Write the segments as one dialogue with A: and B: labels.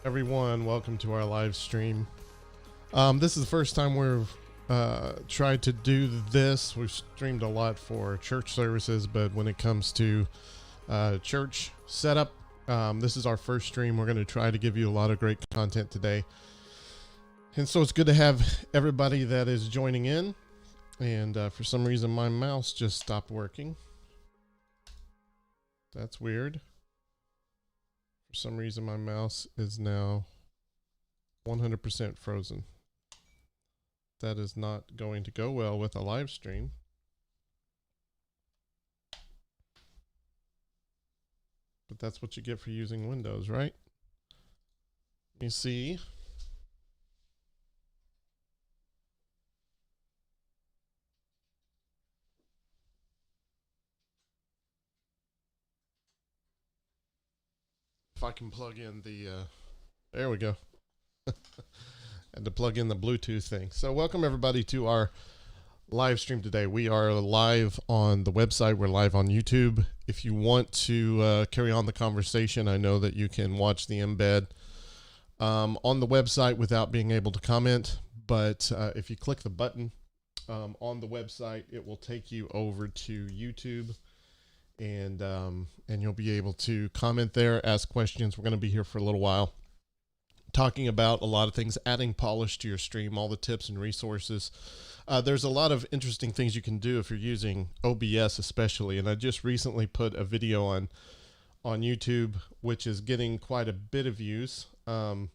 A: Everyone, welcome to our live stream. This is the first time we've tried to do this. We've streamed a lot for church services, but when it comes to church setup, this is our first stream. We're going to try to give you a lot of great content today. And so it's good to have everybody that is joining in. And for some reason, my mouse just stopped working. That's weird. For some reason, my mouse is now 100% frozen. That is not going to go well with a live stream. But that's what you get for using Windows, right? Let me see. If I can plug in the, there we go. And to plug in the Bluetooth thing. So welcome everybody to our live stream today. We are live on the website. We're live on YouTube. If you want to carry on the conversation, I know that you can watch the embed on the website without being able to comment. But if you click the button on the website, it will take you over to YouTube. And you'll be able to comment there, ask questions. We're going to be here for a little while talking about a lot of things, adding polish to your stream, all the tips and resources. There's a lot of interesting things you can do if you're using OBS especially. And I just recently put a video on YouTube, which is getting quite a bit of views, about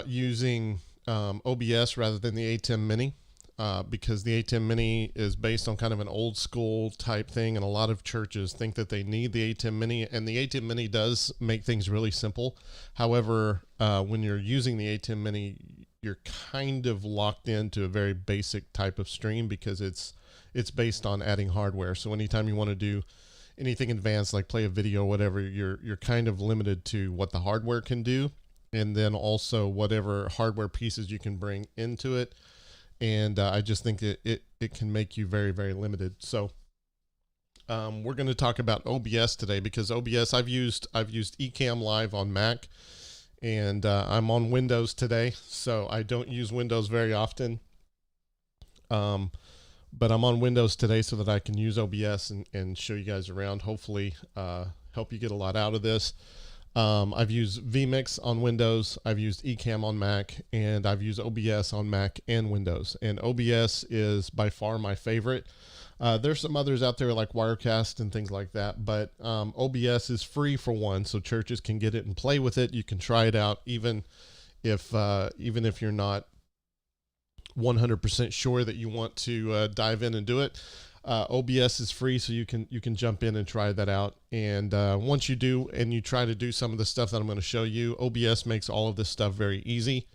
A: using OBS rather than the ATEM Mini. Because the ATEM Mini is based on kind of an old school type thing, and a lot of churches think that they need the ATEM Mini, and the ATEM Mini does make things really simple. However, when you're using the ATEM Mini, you're kind of locked into a very basic type of stream because it's based on adding hardware. So anytime you want to do anything advanced, like play a video or whatever, you're kind of limited to what the hardware can do, and then also whatever hardware pieces you can bring into it. And I just think it can make you very, very limited. So we're going to talk about OBS today because OBS, I've used Ecamm Live on Mac, and I'm on Windows today, so I don't use Windows very often. But I'm on Windows today so that I can use OBS and show you guys around, hopefully help you get a lot out of this. I've used vMix on Windows, I've used Ecamm on Mac, and I've used OBS on Mac and Windows. And OBS is by far my favorite. There's some others out there like Wirecast and things like that, but OBS is free for one, so churches can get it and play with it. You can try it out even if you're not 100% sure that you want to dive in and do it. OBS is free, so you can jump in and try that out. And once you do, and you try to do some of the stuff that I'm going to show you, OBS makes all of this stuff very easy.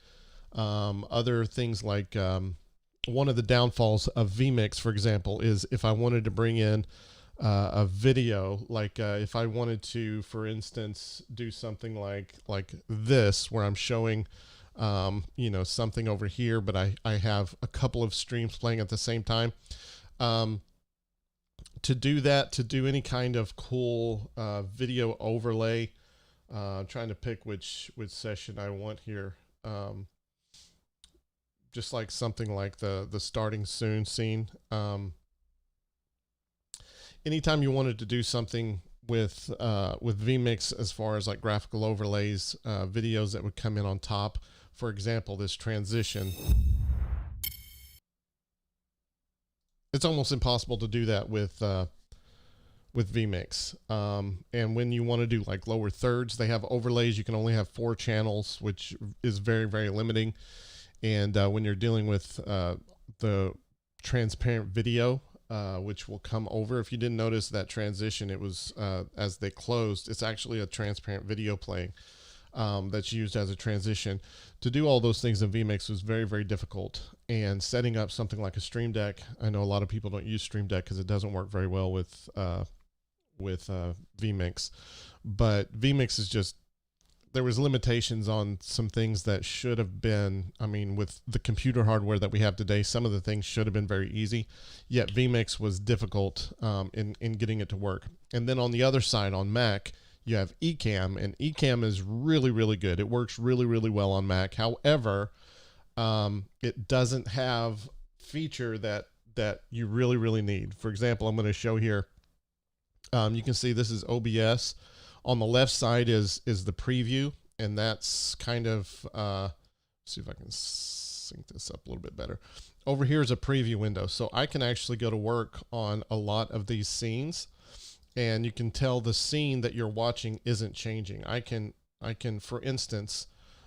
A: Other things like one of the downfalls of vMix, for example, is if I wanted to bring in a video, like if I wanted to, for instance, do something like this, where I'm showing something over here, but I have a couple of streams playing at the same time. To do that, to do any kind of cool video overlay, I'm trying to pick which session I want here. Just like something like the starting soon scene. Anytime you wanted to do something with vMix as far as like graphical overlays, videos that would come in on top, for example, this transition. It's almost impossible to do that with vMix. And when you want to do like lower thirds, they have overlays. You can only have 4 channels, which is very, very limiting. And when you're dealing with the transparent video, which will come over, if you didn't notice that transition, it was as they closed, it's actually a transparent video playing. That's used as a transition. To do all those things in vMix was very, very difficult. And setting up something like a Stream Deck, I know a lot of people don't use Stream Deck because it doesn't work very well with vMix. But vMix is just there was limitations on some things that should have been, I mean, with the computer hardware that we have today, some of the things should have been very easy, yet vMix was difficult in getting it to work. And then on the other side, on Mac, you have Ecamm, and Ecamm is really, really good. It works really, really well on Mac. However, it doesn't have feature that you really, really need. For example, I'm going to show here. You can see this is OBS. On the left side is the preview, and that's kind of, see if I can sync this up a little bit better. Over here is a preview window, so I can actually go to work on a lot of these scenes, and you can tell the scene that you're watching isn't changing. I can, for instance,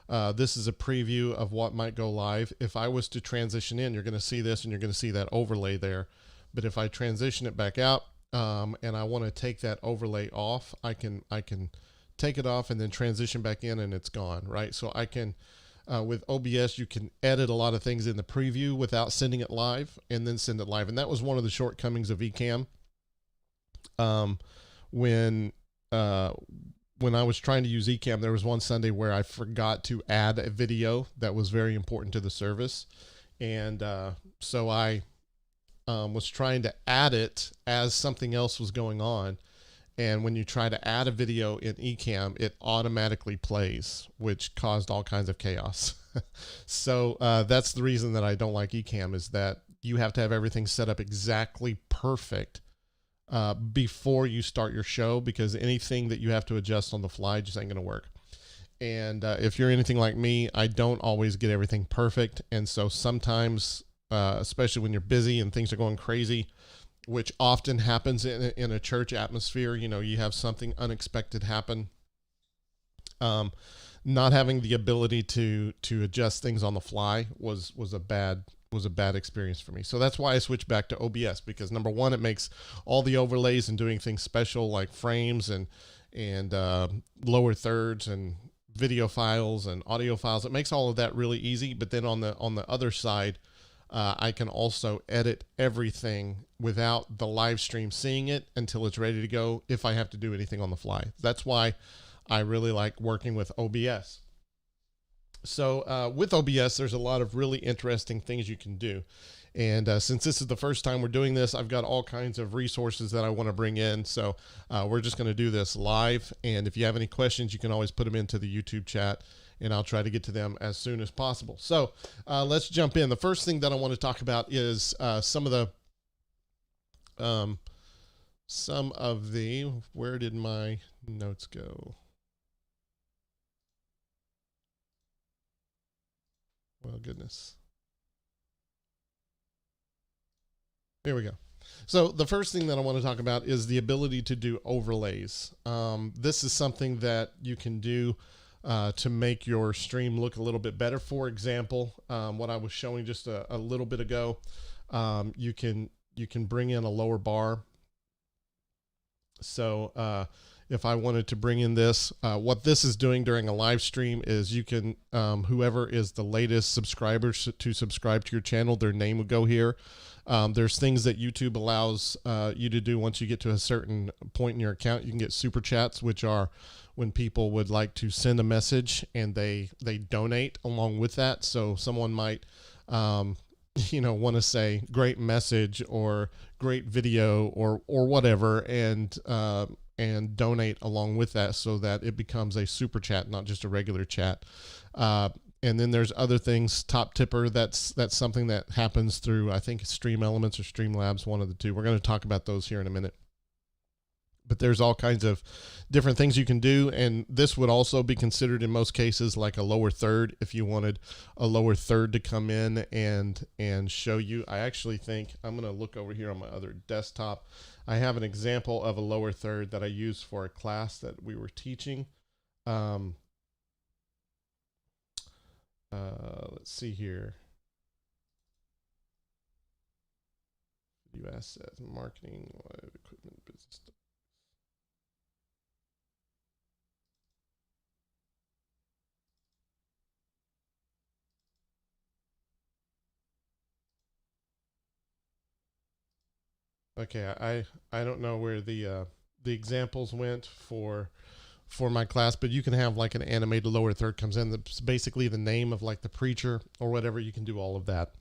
A: this is a preview of what might go live. If I was to transition in, you're going to see this, and you're going to see that overlay there. But if I transition it back out, and I want to take that overlay off, I can take it off and then transition back in, and it's gone, right? So I can, with OBS, you can edit a lot of things in the preview without sending it live, and then send it live. And that was one of the shortcomings of Ecamm. When I was trying to use Ecamm, there was one Sunday where I forgot to add a video that was very important to the service, and so I was trying to add it as something else was going on. And when you try to add a video in Ecamm, it automatically plays, which caused all kinds of chaos. So that's the reason that I don't like Ecamm, is that you have to have everything set up exactly perfect before you start your show, because anything that you have to adjust on the fly just ain't going to work. And if you're anything like me, I don't always get everything perfect. And so sometimes, especially when you're busy and things are going crazy, which often happens in a church atmosphere, you know, you have something unexpected happen. Not having the ability to adjust things on the fly was a bad experience for me. So that's why I switched back to OBS, because number one, it makes all the overlays and doing things special like frames and lower thirds and video files and audio files. It makes all of that really easy. But then on the other side, I can also edit everything without the live stream seeing it until it's ready to go, if I have to do anything on the fly. That's why I really like working with OBS. So with OBS, there's a lot of really interesting things you can do. And since this is the first time we're doing this, I've got all kinds of resources that I want to bring in. So we're just going to do this live. And if you have any questions, you can always put them into the YouTube chat, and I'll try to get to them as soon as possible. So let's jump in. The first thing that I want to talk about is some of the, where did my notes go? Well, goodness. There we go. So the first thing that I want to talk about is the ability to do overlays. This is something that you can do to make your stream look a little bit better. For example, what I was showing just a little bit ago, you can bring in a lower bar. So if I wanted to bring in this, what this is doing during a live stream is you can, whoever is the latest subscribers to subscribe to your channel, their name would go here. There's things that YouTube allows you to do once you get to a certain point in your account. You can get super chats, which are when people would like to send a message and they donate along with that. So someone might, you know, want to say great message or great video or whatever, and donate along with that, so that it becomes a super chat, not just a regular chat. And then there's other things, top tipper, that's something that happens through, I think, Stream Elements or Streamlabs, one of the two. We're going to talk about those here in a minute. But there's all kinds of different things you can do, and this would also be considered in most cases like a lower third, if you wanted a lower third to come in and show you. I actually think I'm going to look over here on my other desktop. I have an example of a lower third that I used for a class that we were teaching. Let's see here. Video assets, marketing, live equipment, business. Okay, I don't know where the examples went for for my class, but you can have like an animated lower third comes in. That's basically the name of like the preacher or whatever. You can do all of that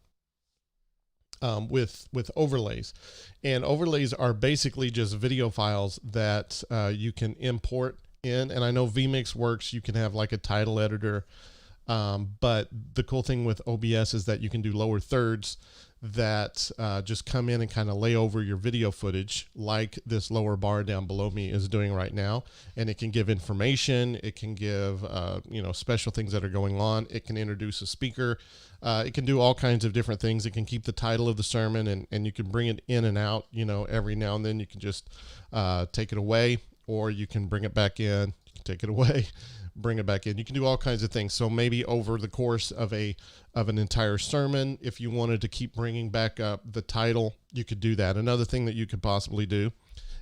A: with overlays. And overlays are basically just video files that you can import in. And I know vMix works. You can have like a title editor. But the cool thing with OBS is that you can do lower thirds that just come in and kind of lay over your video footage like this lower bar down below me is doing right now. And it can give information. It can give, you know, special things that are going on. It can introduce a speaker. It can do all kinds of different things. It can keep the title of the sermon, and you can bring it in and out, you know, every now and then. You can just take it away, or you can bring it back in. You can take it away, bring it back in. You can do all kinds of things. So maybe over the course of an entire sermon, if you wanted to keep bringing back up the title, you could do that. Another thing that you could possibly do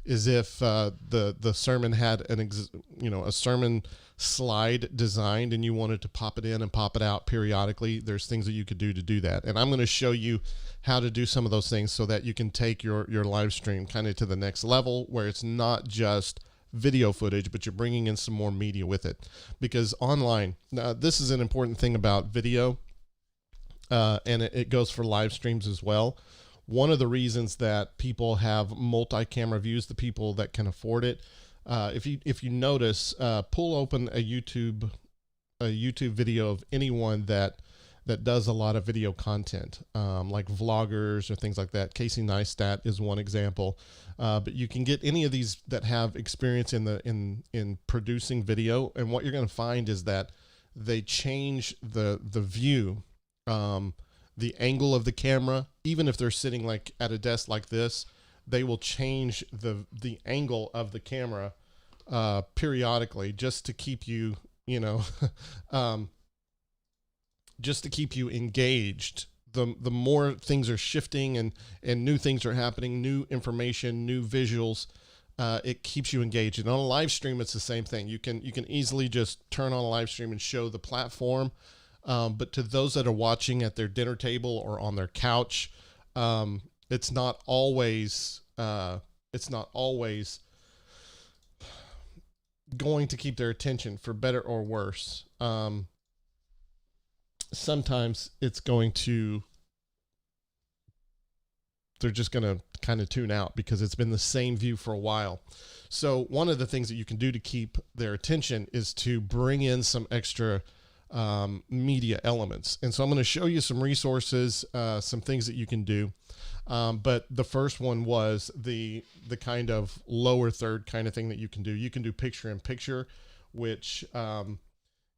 A: is if the sermon had a sermon slide designed and you wanted to pop it in and pop it out periodically, there's things that you could do to do that. And I'm going to show you how to do some of those things so that you can take your live stream kind of to the next level, where it's not just video footage, but you're bringing in some more media with it. Because online, now this is an important thing about video, and it goes for live streams as well. One of the reasons that people have multi-camera views, the people that can afford it, if you notice, pull open a YouTube video of anyone that does a lot of video content, like vloggers or things like that. Casey Neistat is one example, but you can get any of these that have experience in producing video, and what you're going to find is that they change the view, the angle of the camera. Even if they're sitting like at a desk like this, they will change the angle of the camera periodically, just to keep you, you know, just to keep you engaged. The more things are shifting and new things are happening, new information, new visuals, it keeps you engaged. And on a live stream, it's the same thing. You can easily just turn on a live stream and show the platform. But to those that are watching at their dinner table or on their couch, it's not always going to keep their attention, for better or worse. Sometimes it's going to, they're just going to kind of tune out because it's been the same view for a while. So one of the things that you can do to keep their attention is to bring in some extra media elements. And so I'm going to show you some resources, some things that you can do. But the first one was the kind of lower third kind of thing that you can do. You can do picture in picture, which,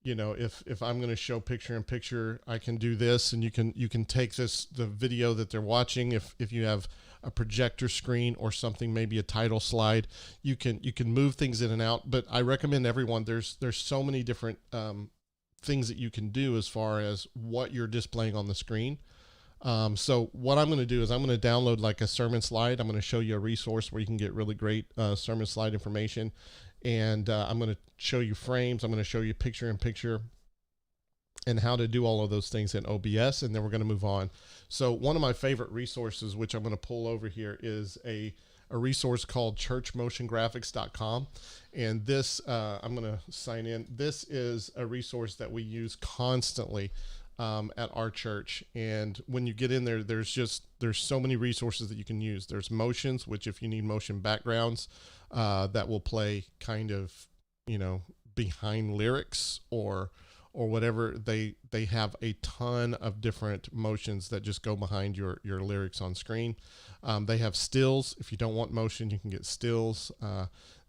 A: you know, if I'm going to show picture in picture, I can do this, and you can take the video that they're watching. If you have a projector screen or something, maybe a title slide, you can move things in and out. But I recommend everyone, there's so many different things that you can do as far as what you're displaying on the screen. So what I'm going to do is I'm going to download like a sermon slide. I'm going to show you a resource where you can get really great sermon slide information. And I'm going to show you frames. I'm going to show you picture in picture and how to do all of those things in OBS. And then we're going to move on. So one of my favorite resources, which I'm going to pull over here, is a resource called Churchmotiongraphics.com. And this, I'm going to sign in. This is a resource that we use constantly at our church. And when you get in there, there's so many resources that you can use. There's motions, which if you need motion backgrounds, that will play kind of, you know, behind lyrics or whatever. They have a ton of different motions that just go behind your lyrics on screen. They have stills. If you don't want motion, you can get stills.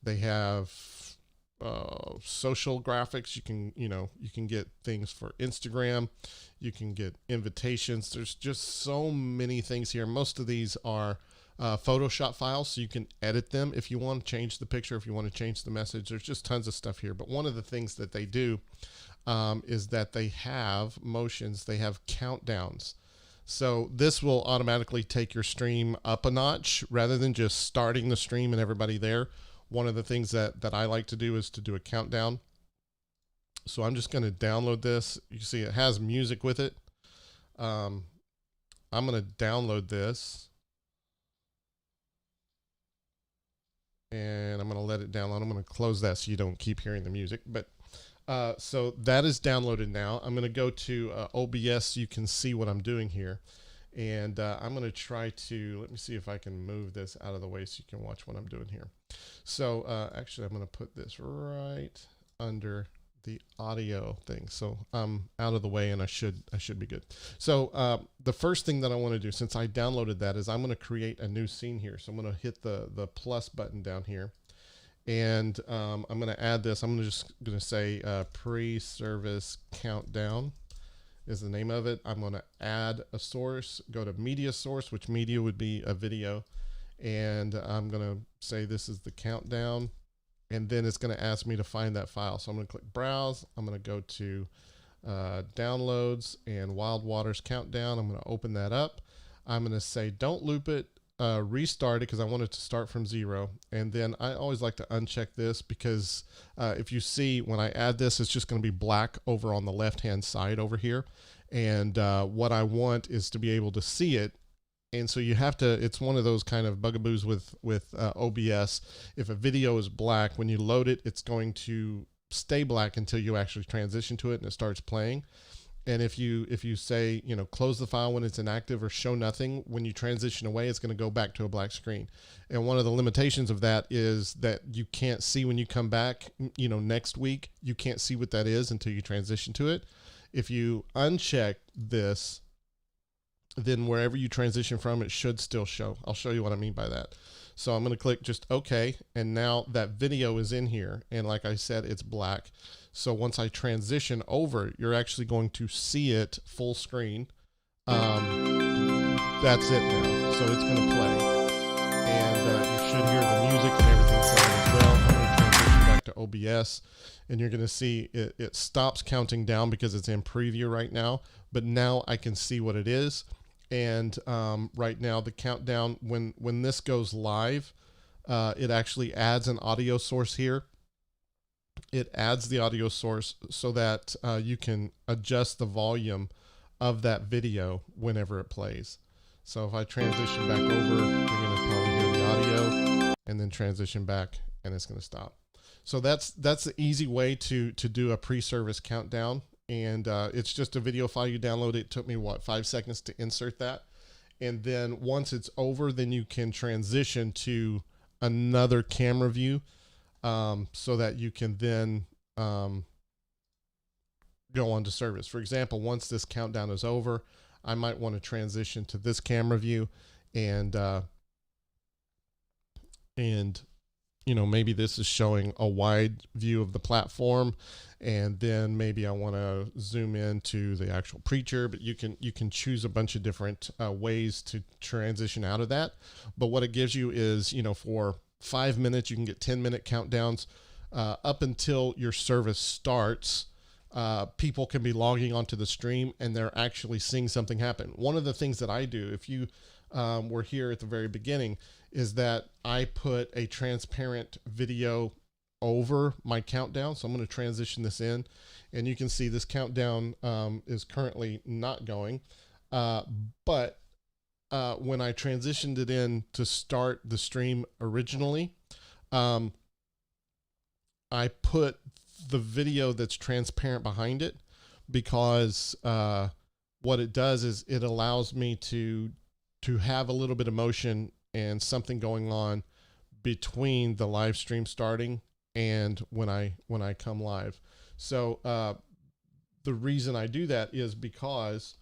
A: They have social graphics. You can get things for Instagram. You can get invitations. There's just so many things here. Most of these are Photoshop files, so you can edit them if you want to change the picture, if you want to change the message. There's just tons of stuff here. But one of the things that they do is that they have motions. They have countdowns. So this will automatically take your stream up a notch rather than just starting the stream and everybody there. One of the things that I like to do is to do a countdown. So I'm just going to download this. You can see it has music with it. I'm going to download this. And I'm going to let it download. I'm going to close that so you don't keep hearing the music. But so that is downloaded now. I'm going to go to OBS so you can see what I'm doing here. And I'm going to try to, let me see if I can move this out of the way so you can watch what I'm doing here. So actually, I'm going to put this right under the audio thing, so I'm out of the way and I should be good. So the first thing that I want to do, since I downloaded that, is I'm going to create a new scene here. So I'm going to hit the plus button down here, and I'm going to add this. I'm just going to say pre-service countdown is the name of it. I'm going to add a source, go to media source, which media would be a video, and I'm going to say this is the countdown. And then it's going to ask me to find that file. So I'm going to click Browse. I'm going to go to Downloads and Wild Waters Countdown. I'm going to open that up. I'm going to say don't loop it, restart it, because I want it to start from 0. And then I always like to uncheck this, because if you see when I add this, it's just going to be black over on the left-hand side over here. And what I want is to be able to see it. And so you have to, it's one of those kind of bugaboos with OBS. If a video is black, when you load it, it's going to stay black until you actually transition to it and it starts playing. And if you say, you know, close the file when it's inactive or show nothing, when you transition away, it's going to go back to a black screen. And one of the limitations of that is that you can't see when you come back, you know, next week, you can't see what that is until you transition to it. If you uncheck this, then wherever you transition from, it should still show. I'll show you what I mean by that. So I'm going to click just OK, and now that video is in here, and like I said, it's black. So once I transition over, you're actually going to see it full screen. That's it now. So it's going to play, and you should hear the music and everything playing as well. I'm going to transition back to OBS, and you're going to see it stops counting down because it's in preview right now, but now I can see what it is. And right now the countdown, when this goes live, it actually adds an audio source here. It adds the audio source so that you can adjust the volume of that video whenever it plays. So if I transition back over, you're going to probably hear the audio, and then transition back, and it's going to stop. So that's the easy way to do a pre-service countdown. And it's just a video file you download. It took me, what, 5 seconds to insert that. And then once it's over, then you can transition to another camera view so that you can then go on to service. For example, once this countdown is over, I might want to transition to this camera view, and you know, maybe this is showing a wide view of the platform, and then maybe I want to zoom into the actual preacher. But you can choose a bunch of different ways to transition out of that. But what it gives you is, you know, for 5 minutes you can get 10-minute countdowns up until your service starts. People can be logging onto the stream and they're actually seeing something happen. One of the things that I do, if you were here at the very beginning, is that I put a transparent video over my countdown. So I'm going to transition this in, and you can see this countdown is currently not going. But when I transitioned it in to start the stream originally, I put the video that's transparent behind it, because what it does is it allows me to have a little bit of motion and something going on between the live stream starting and when I come live. So the reason I do that is because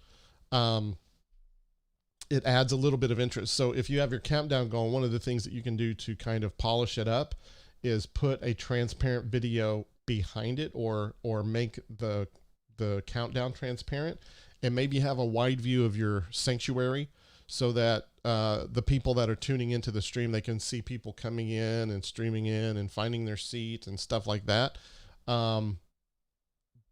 A: it adds a little bit of interest. So if you have your countdown going, one of the things that you can do to kind of polish it up is put a transparent video behind it, or make the countdown transparent, and maybe have a wide view of your sanctuary, so that the people that are tuning into the stream, they can see people coming in and streaming in and finding their seat and stuff like that,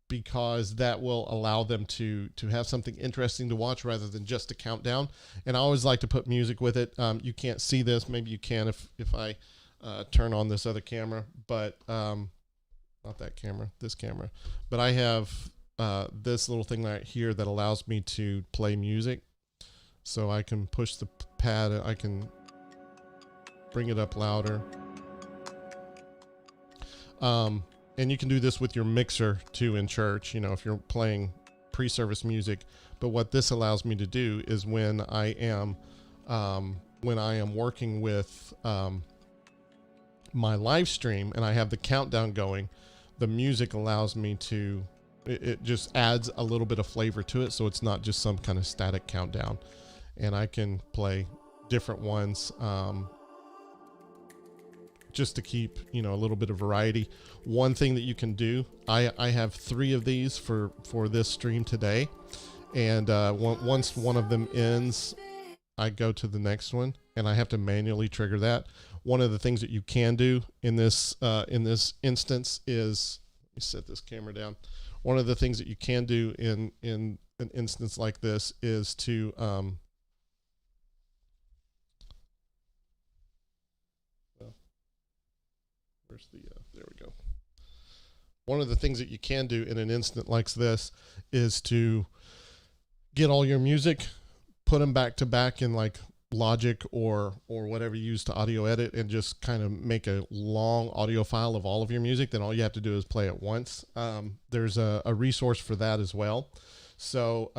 A: because that will allow them to have something interesting to watch rather than just a countdown. And I always like to put music with it. You can't see this. Maybe you can if I turn on this other camera, but not that camera, this camera. But I have this little thing right here that allows me to play music. So I can push the pad, I can bring it up louder. And you can do this with your mixer too in church, you know, if you're playing pre-service music. But what this allows me to do is when I am working with my live stream and I have the countdown going, the music allows me to, it just adds a little bit of flavor to it, so it's not just some kind of static countdown. And I can play different ones just to keep, you know, a little bit of variety. One thing that you can do, I have 3 of these for this stream today, and once one of them ends, I go to the next one, and I have to manually trigger that. One of the things that you can do in this instance is, let me set this camera down. One of the things that you can do in an instance like this is to where's the there we go. One of the things that you can do in an instant like this is to get all your music, put them back to back in like Logic or whatever you use to audio edit, and just kind of make a long audio file of all of your music. Then all you have to do is play it once. There's a resource for that as well. So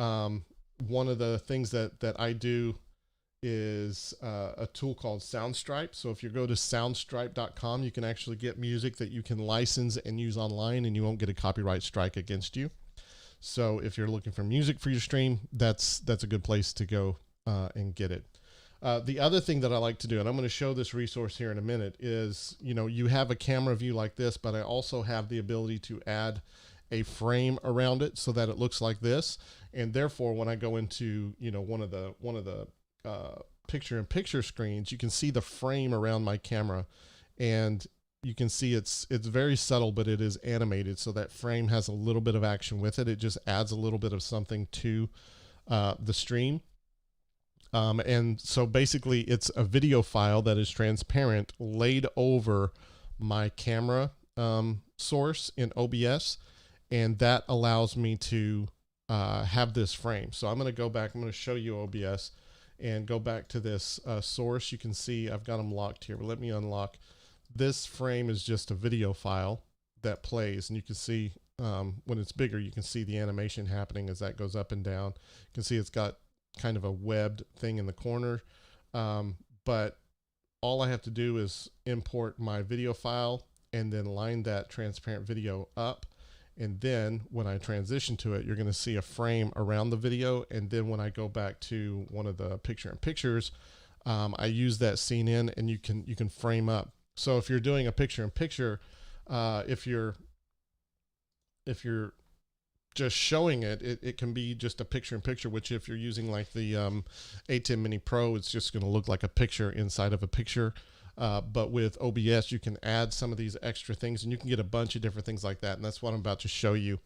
A: one of the things that I do is a tool called Soundstripe. So if you go to soundstripe.com, you can actually get music that you can license and use online, and you won't get a copyright strike against you. So if you're looking for music for your stream, that's a good place to go and get it. The other thing that I like to do, and I'm going to show this resource here in a minute, is, you know, you have a camera view like this, but I also have the ability to add a frame around it so that it looks like this. And therefore, when I go into, you know, one of the picture-in-picture screens, you can see the frame around my camera, and you can see it's very subtle, but it is animated, so that frame has a little bit of action with it. It just adds a little bit of something to the stream. And so basically it's a video file that is transparent laid over my camera source in OBS, and that allows me to have this frame. So I'm going to go back, I'm going to show you OBS and go back to this source. You can see I've got them locked here, but let me unlock. This frame is just a video file that plays, and you can see when it's bigger, you can see the animation happening as that goes up and down. You can see it's got kind of a webbed thing in the corner, but all I have to do is import my video file and then line that transparent video up, and then when I transition to it, you're going to see a frame around the video. And then when I go back to one of the picture-in-pictures, I use that scene in, and you can frame up. So if you're doing a picture-in-picture, if you're just showing it can be just a picture-in-picture, which if you're using like the A10 Mini Pro, it's just going to look like a picture inside of a picture. But with OBS, you can add some of these extra things, and you can get a bunch of different things like that. And that's what I'm about to show you.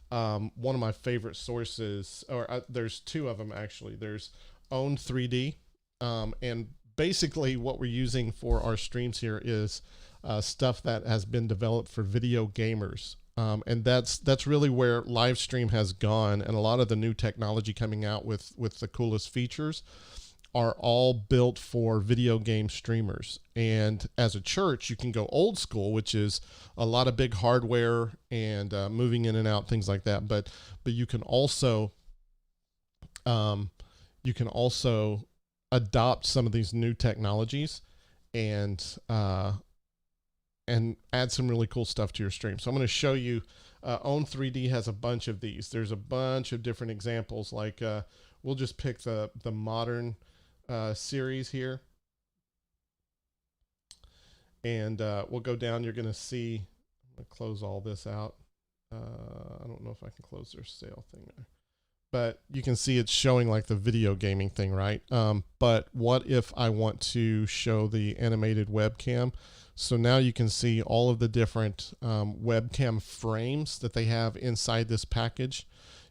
A: One of my favorite sources, or there's 2 of them actually. There's Own 3D, and basically what we're using for our streams here is stuff that has been developed for video gamers. And that's really where live stream has gone, and a lot of the new technology coming out with the coolest features are all built for video game streamers. And as a church, you can go old school, which is a lot of big hardware and moving in and out, things like that. But you can also adopt some of these new technologies and add some really cool stuff to your stream. So I'm going to show you. Own 3D has a bunch of these. There's a bunch of different examples. Like we'll just pick the modern series here, and we'll go down. You're going to see. I'm going to close all this out. I don't know if I can close their sale thing there, but you can see it's showing like the video gaming thing, right? But what if I want to show the animated webcam? So now you can see all of the different webcam frames that they have inside this package.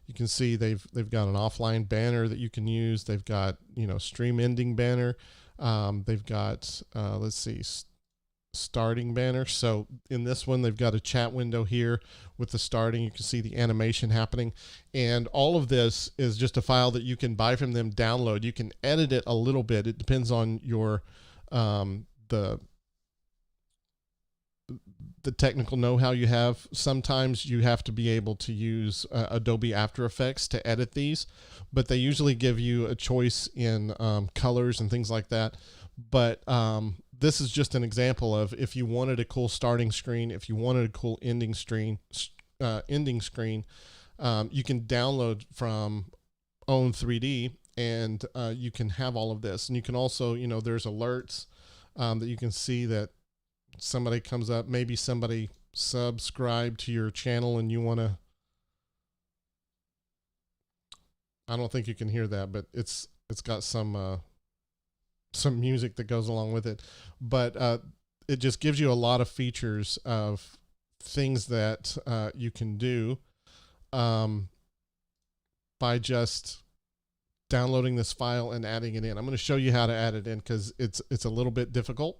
A: You can see they've got an offline banner that you can use. They've got, you know, stream ending banner. They've got let's see, starting banner. So in this one, they've got a chat window here with the starting. You can see the animation happening, and all of this is just a file that you can buy from them, download. You can edit it a little bit. It depends on your the technical know-how you have. Sometimes you have to be able to use Adobe After Effects to edit these, but they usually give you a choice in colors and things like that. But this is just an example of if you wanted a cool starting screen, if you wanted a cool ending screen, you can download from Own3D, and you can have all of this. And you can also, there's alerts that you can see that somebody comes up, maybe somebody subscribed to your channel and you want to, I don't think you can hear that, but it's got some music that goes along with it. But it just gives you a lot of features of things that you can do by just downloading this file and adding it in. I'm going to show you how to add it in because it's a little bit difficult.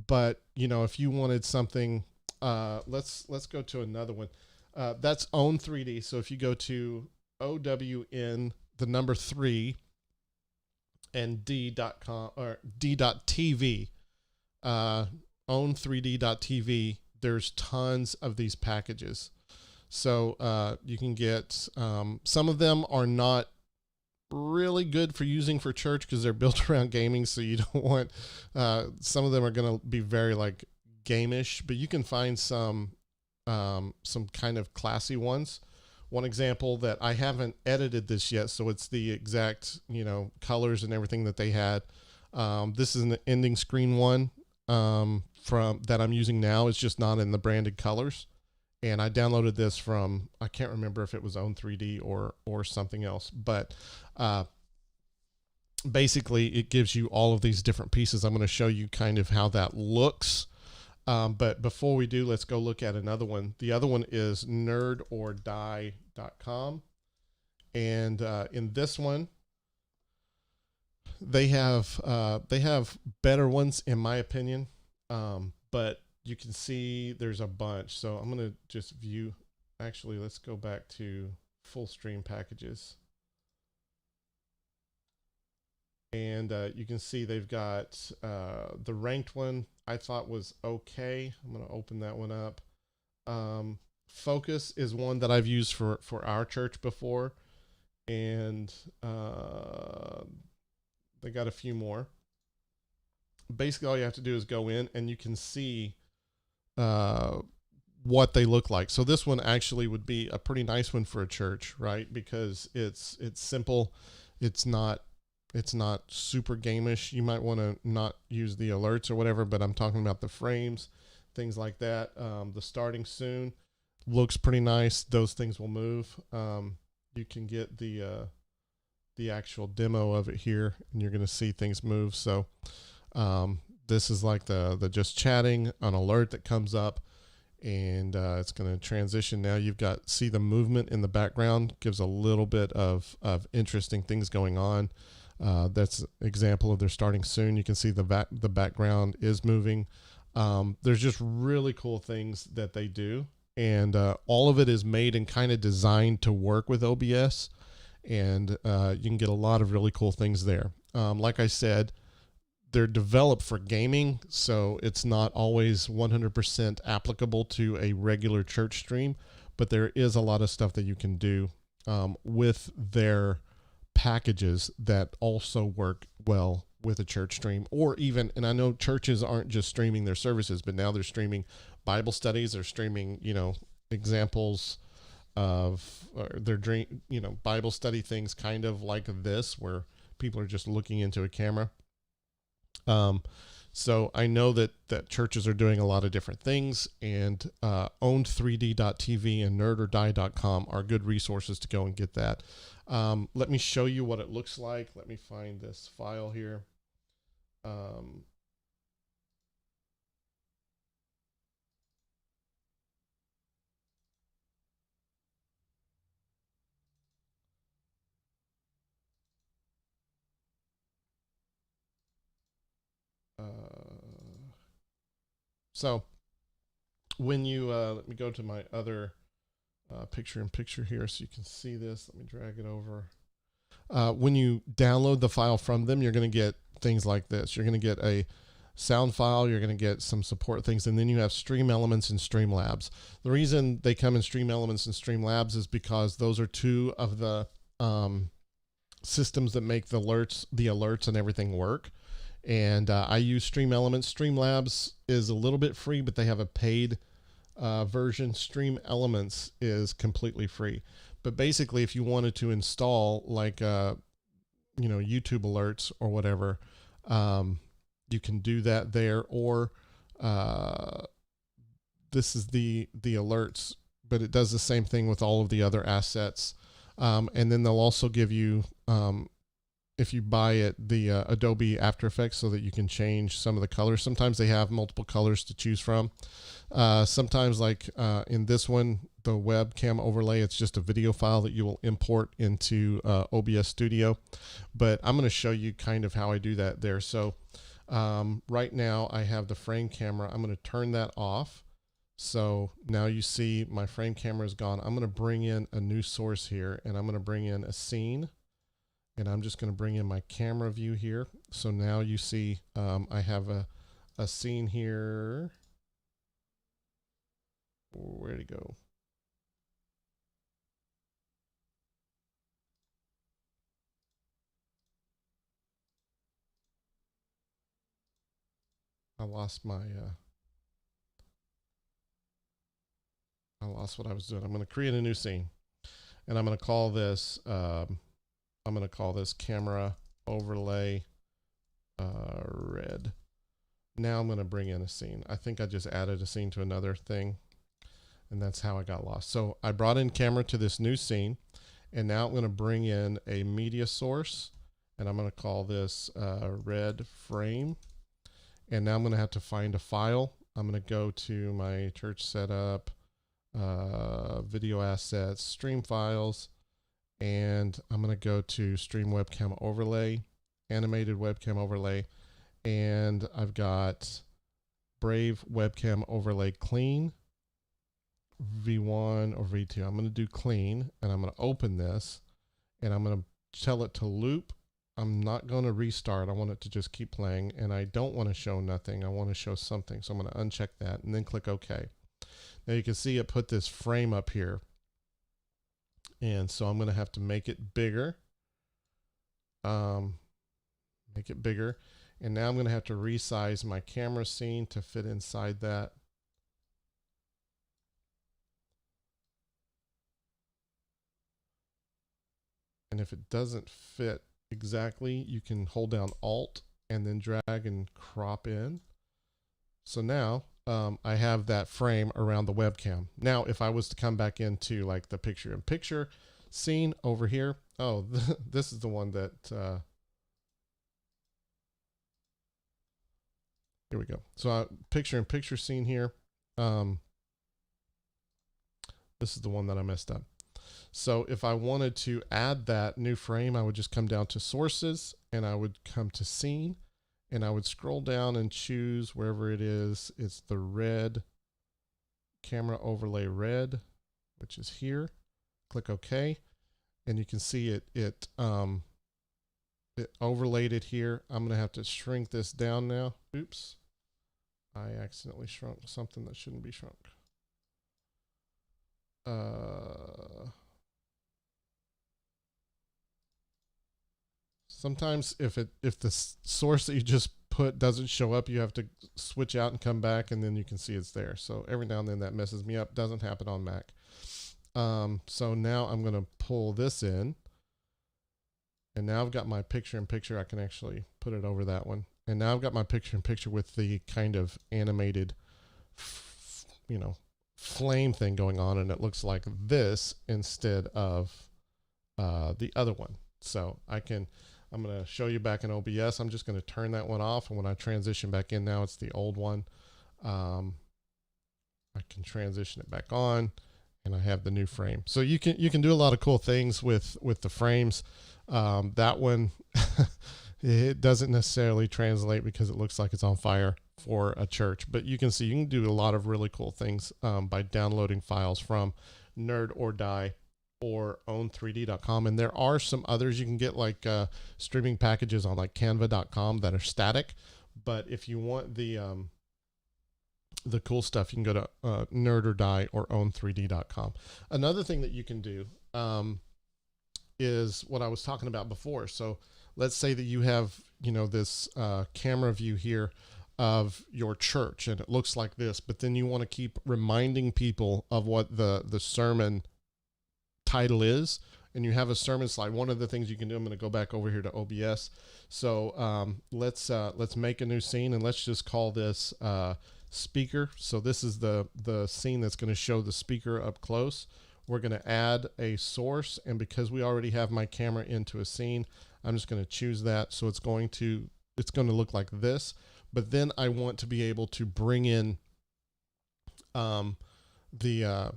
A: But if you wanted something, let's go to another one. That's Own3D. So if you go to OWN, the number 3, and D.com or D.TV, Own3D.TV, there's tons of these packages. So you can get, some of them are not really good for using for church because they're built around gaming, so you don't want, some of them are going to be very like gamish, but you can find some kind of classy ones. One example that I haven't edited this yet, so it's the exact colors and everything that they had. This is an ending screen one from that I'm using now. It's just not in the branded colors. And I downloaded this from, I can't remember if it was Own3D or something else, but basically it gives you all of these different pieces. I'm going to show you kind of how that looks. But before we do, let's go look at another one. The other one is nerdordie.com. And in this one, they have better ones in my opinion, but you can see there's a bunch. So I'm going to just view. Actually, let's go back to full stream packages. And you can see they've got the ranked one I thought was okay. I'm going to open that one up. Focus is one that I've used for our church before. And they got a few more. Basically, all you have to do is go in and you can see what they look like. So this one actually would be a pretty nice one for a church, right? Because it's simple. It's not super gamish. You might want to not use the alerts or whatever, but I'm talking about the frames, things like that. The starting soon looks pretty nice. Those things will move. You can get the actual demo of it here, and you're going to see things move. So this is like the just chatting, an alert that comes up, and it's going to transition. Now you've got, see the movement in the background, gives a little bit of interesting things going on. That's an example of their starting soon. You can see the background is moving. There's just really cool things that they do, and all of it is made and kind of designed to work with OBS, and you can get a lot of really cool things there. Like I said, they're developed for gaming, so it's not always 100% applicable to a regular church stream, but there is a lot of stuff that you can do with their packages that also work well with a church stream, or even, and I know churches aren't just streaming their services, but now they're streaming Bible studies, they're streaming, examples of their dream, Bible study things kind of like this, where people are just looking into a camera. So I know that churches are doing a lot of different things, and Own3D.tv and nerdordie.com are good resources to go and get that. Let me show you what it looks like. Let me find this file here. So when you let me go to my other picture-in-picture here so you can see this. Let me drag it over. When you download the file from them, you're going to get things like this. You're going to get sound file, you're going to get some support things, and then you have Stream Elements and Streamlabs. The reason they come in Stream Elements and Streamlabs is because those are two of the systems that make the alerts and everything work. And I use Stream Elements. Streamlabs is a little bit free, but they have a paid version. Stream Elements is completely free. But basically, if you wanted to install like YouTube alerts or whatever, you can do that there. Or this is the alerts, but it does the same thing with all of the other assets. And then they'll also give you, if you buy it, the Adobe After Effects, so that you can change some of the colors. Sometimes they have multiple colors to choose from. Sometimes, like in this one, the Webcam Overlay, it's just a video file that you will import into OBS Studio. But I'm going to show you kind of how I do that there. So right now I have the frame camera. I'm going to turn that off. So now you see my frame camera is gone. I'm going to bring in a new source here, and I'm going to bring in a scene, and I'm just going to bring in my camera view here. So now you see I have a scene here. Where'd it go? I lost my I lost what I was doing. I'm going to create a new scene, and I'm going to call this camera overlay red. Now I'm going to bring in a scene. I think I just added a scene to another thing, and that's how I got lost. So I brought in camera to this new scene, and now I'm going to bring in a media source, and I'm going to call this red frame. And now I'm going to have to find a file. I'm going to go to my church setup, video assets, stream files, and I'm going to go to Stream Webcam Overlay, Animated Webcam Overlay, and I've got Brave Webcam Overlay Clean, V1 or V2. I'm going to do clean, and I'm going to open this, and I'm going to tell it to loop. I'm not going to restart. I want it to just keep playing, and I don't want to show nothing. I want to show something. So I'm going to uncheck that and then click OK. Now you can see it put this frame up here. And so I'm going to have to make it bigger. And now I'm going to have to resize my camera scene to fit inside that. And if it doesn't fit exactly, you can hold down Alt and then drag and crop in. So now I have that frame around the webcam. Now if I was to come back into like the picture-in-picture scene over here, oh, this is the one that here we go. So picture-in-picture scene here, this is the one that I messed up. So if I wanted to add that new frame, I would just come down to sources, and I would come to scene, and I would scroll down and choose wherever it is. It's the red camera overlay red, which is here. Click OK, and you can see it overlaid it here. I'm going to have to shrink this down now. Oops, I accidentally shrunk something that shouldn't be shrunk. Sometimes if the source that you just put doesn't show up, you have to switch out and come back, and then you can see it's there. So every now and then that messes me up. Doesn't happen on Mac. So now I'm going to pull this in, and now I've got my picture-in-picture. I can actually put it over that one. And now I've got my picture-in-picture with the kind of animated, flame thing going on, and it looks like this instead of the other one. So I'm going to show you back in OBS. I'm just going to turn that one off, and when I transition back in now, it's the old one. I can transition it back on, and I have the new frame. So you can do a lot of cool things with the frames. That one, it doesn't necessarily translate because it looks like it's on fire for a church, but you can see you can do a lot of really cool things by downloading files from Nerd or Die or own3d.com. And there are some others you can get, like streaming packages on like canva.com that are static, But if you want the cool stuff, you can go to Nerd or Die or own3d.com. Another thing that you can do is what I was talking about before. So let's say that you have, this camera view here of your church, and it looks like this, but then you want to keep reminding people of what the sermon title is, and you have a sermon slide. One of the things you can do, I'm going to go back over here to OBS. So let's make a new scene, and let's just call this speaker. So this is the scene that's going to show the speaker up close. We're going to add a source, and because we already have my camera into a scene, I'm just going to choose that. So it's going to look like this. But then I want to be able to bring in the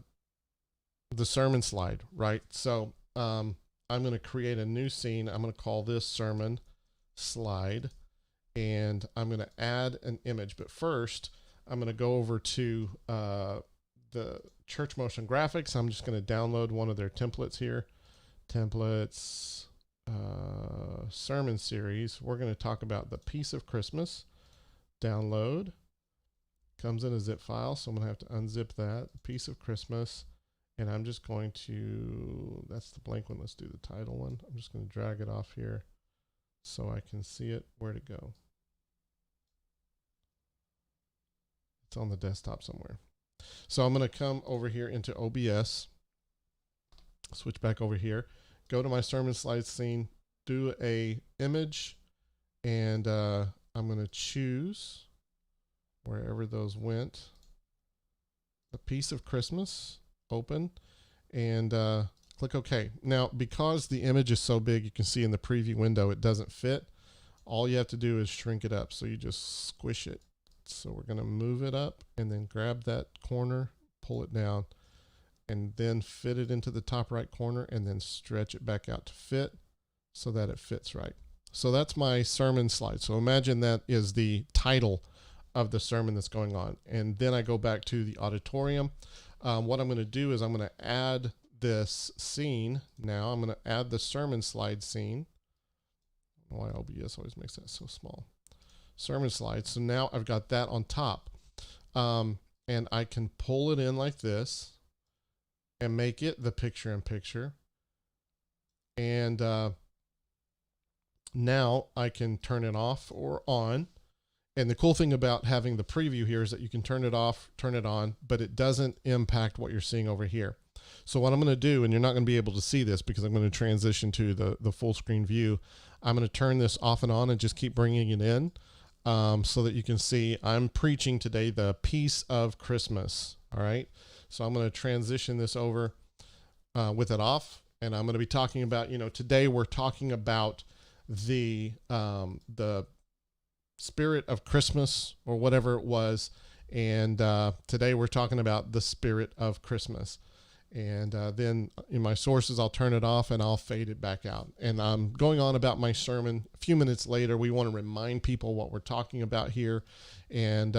A: sermon slide, right? So I'm going to create a new scene. I'm going to call this sermon slide, and I'm going to add an image. But first, I'm going to go over to the Churchmotiongraphics. I'm just going to download one of their templates here. Templates, sermon series. We're going to talk about the Peace of Christmas. Download. Comes in a zip file, so I'm going to have to unzip that. Peace of Christmas. And I'm just going to, that's the blank one. Let's do the title one. I'm just going to drag it off here so I can see it. Where'd it go? It's on the desktop somewhere. So I'm going to come over here into OBS, switch back over here, go to my sermon slide scene, do a image, and I'm going to choose wherever those went, the Peace of Christmas, open, and click OK. Now, because the image is so big, you can see in the preview window it doesn't fit. All you have to do is shrink it up. So you just squish it. So we're going to move it up and then grab that corner, pull it down, and then fit it into the top right corner and then stretch it back out to fit so that it fits right. So that's my sermon slide. So imagine that is the title of the sermon that's going on. And then I go back to the auditorium. What I'm going to do is I'm going to add this scene. Now I'm going to add the sermon slide scene. I don't know why OBS always makes that so small. Sermon slide. So now I've got that on top. And I can pull it in like this and make it the picture-in-picture. And now I can turn it off or on. And the cool thing about having the preview here is that you can turn it off, turn it on, but it doesn't impact what you're seeing over here. So what I'm going to do, and you're not going to be able to see this because I'm going to transition to the full screen view. I'm going to turn this off and on and just keep bringing it in so that you can see I'm preaching today the Peace of Christmas. All right. So I'm going to transition this over with it off. And I'm going to be talking about, today we're talking about the spirit of Christmas or whatever it was. And today we're talking about the spirit of Christmas. And then in my sources, I'll turn it off and I'll fade it back out. And I'm going on about my sermon. A few minutes later, we want to remind people what we're talking about here. And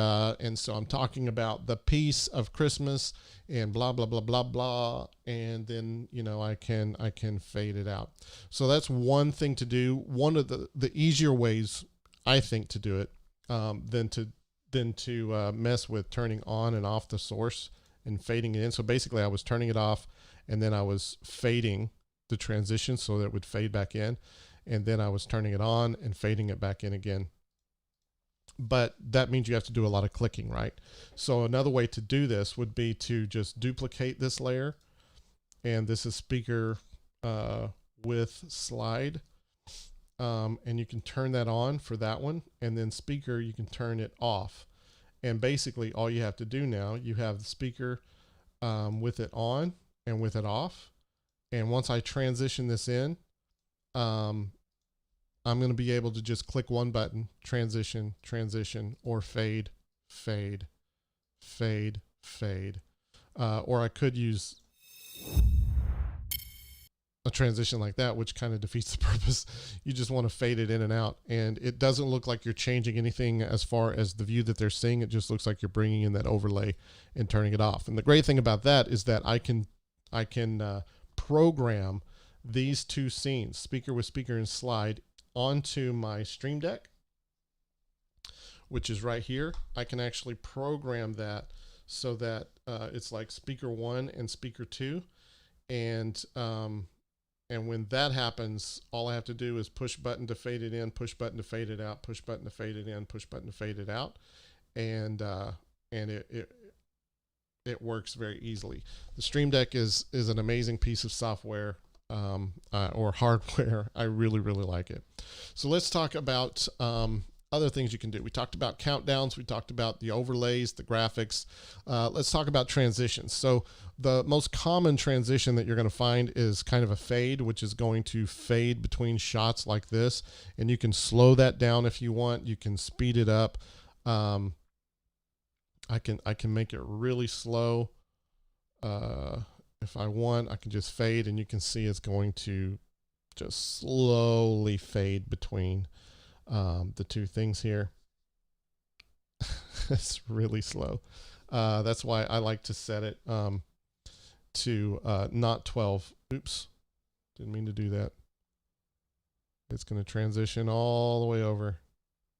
A: so I'm talking about the peace of Christmas and blah, blah, blah, blah, blah. And then, I can fade it out. So that's one thing to do. One of the easier ways, I think, to do it than to mess with turning on and off the source and fading it in. So basically I was turning it off and then I was fading the transition so that it would fade back in. And then I was turning it on and fading it back in again. But that means you have to do a lot of clicking, right? So another way to do this would be to just duplicate this layer. And this is speaker with slide. And you can turn that on for that one. And then speaker, you can turn it off. And basically all you have to do now, you have the speaker with it on and with it off. And once I transition this in, I'm going to be able to just click one button, transition, transition, or fade, fade, fade, fade. Or I could use a transition like that, which kind of defeats the purpose. You just want to fade it in and out, and it doesn't look like you're changing anything as far as the view that they're seeing. It just looks like you're bringing in that overlay and turning it off. And the great thing about that is that I can program these two scenes, speaker with speaker and slide, onto my Stream Deck which is right here, I can actually program that so that it's like speaker 1 and speaker 2. And when that happens, all I have to do is push button to fade it in, push button to fade it out, push button to fade it in, push button to fade it out, and it works very easily. The Stream Deck is an amazing piece of software or hardware. I really like it. So let's talk about other things you can do. We talked about countdowns. We talked about the overlays, the graphics. Let's talk about transitions. So the most common transition that you're going to find is kind of a fade, which is going to fade between shots like this. And you can slow that down if you want. You can speed it up. I can make it really slow. If I want, I can just fade, and you can see it's going to just slowly fade between the two things here. It's really slow. That's why I like to set it to not 12. Oops, didn't mean to do that. It's going to transition all the way over.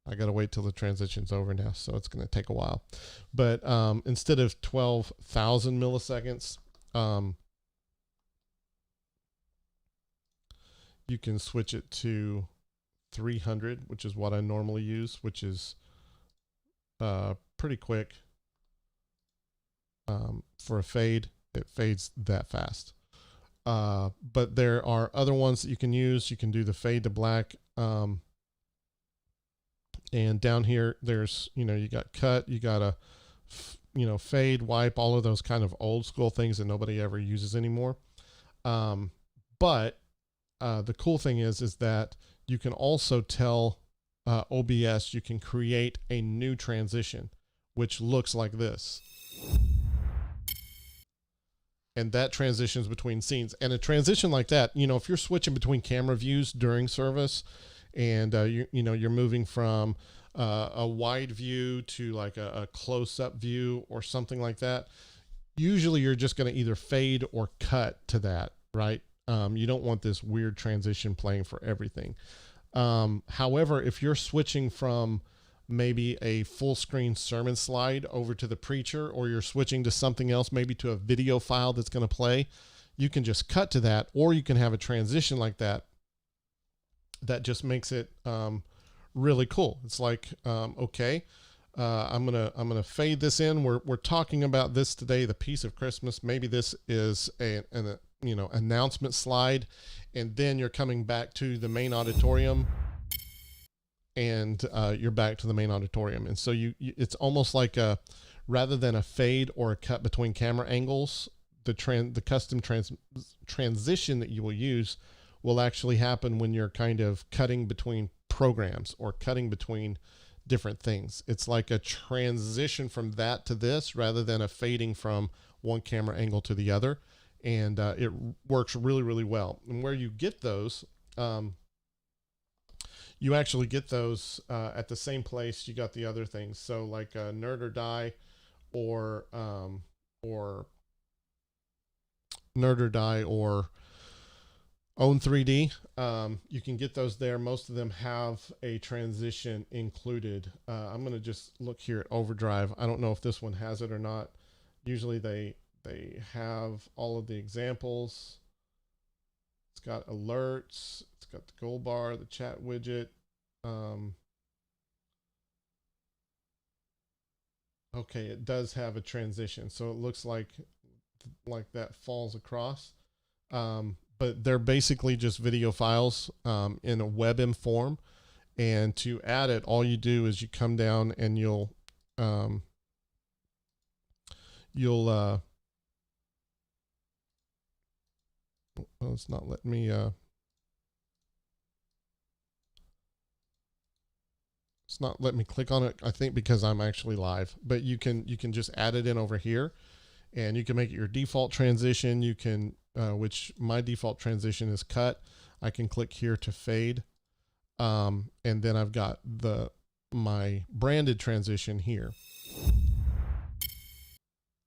A: I got to wait till the transition's over now, so it's going to take a while. But instead of 12,000 milliseconds, you can switch it to 300, which is what I normally use, which is pretty quick. For a fade, it fades that fast. But there are other ones that you can use. You can do the fade to black. And down here, there's, you got cut, you got a, fade, wipe, all of those kind of old school things that nobody ever uses anymore. But the cool thing is that you can also tell OBS, you can create a new transition, which looks like this. And that transitions between scenes. And a transition like that, if you're switching between camera views during service, and you're moving from a wide view to like a close-up view or something like that, usually you're just going to either fade or cut to that, right? You don't want this weird transition playing for everything. However, if you're switching from maybe a full screen sermon slide over to the preacher, or you're switching to something else, maybe to a video file that's going to play, you can just cut to that, or you can have a transition like that. That just makes it really cool. It's like, okay, I'm gonna fade this in. We're talking about this today, the piece of Christmas. Maybe this is an announcement slide, and then you're coming back to the main auditorium, and you're back to the main auditorium. And so it's almost like rather than a fade or a cut between camera angles, the custom transition that you will use will actually happen when you're kind of cutting between programs or cutting between different things. It's like a transition from that to this, rather than a fading from one camera angle to the other. And it works really well. And where you get those, you actually get those at the same place you got the other things. So like Nerd or Die, or Nerd or Die, or Own 3D, you can get those there. Most of them have a transition included. I'm going to just look here at Overdrive. I don't know if this one has it or not. Usually they have all of the examples. It's got alerts. It's got the gold bar, the chat widget. Okay, it does have a transition, so it looks like that falls across. But they're basically just video files in a WebM form. And to add it, all you do is you come down and you'll oh, it's not letting me it's not letting me click on it, I think because I'm actually live. But you can just add it in over here, and you can make it your default transition. You can which my default transition is cut. I can click here to fade, and then I've got my branded transition here.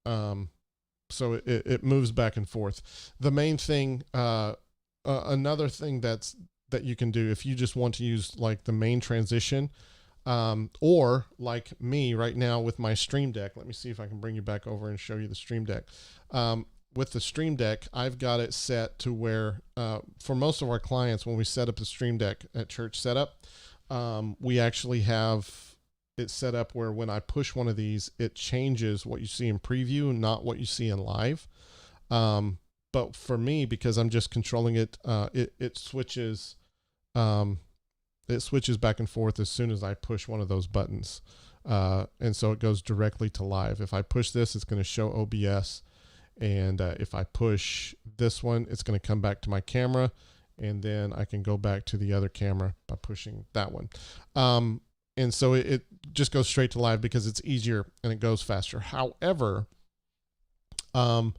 A: So it moves back and forth. The main thing, another thing that you can do if you just want to use like the main transition, Or like me right now with my Stream Deck. Let me see if I can bring you back over and show you the Stream Deck. With the Stream Deck, I've got it set to where for most of our clients, when we set up the Stream Deck at Church Setup, we actually have it set up where when I push one of these, it changes what you see in preview, not what you see in live. But for me, because I'm just controlling it, it switches back and forth as soon as I push one of those buttons. And so it goes directly to live. If I push this, it's going to show OBS. And if I push this one, it's going to come back to my camera. And then I can go back to the other camera by pushing that one. And so it just goes straight to live because it's easier and it goes faster. However, I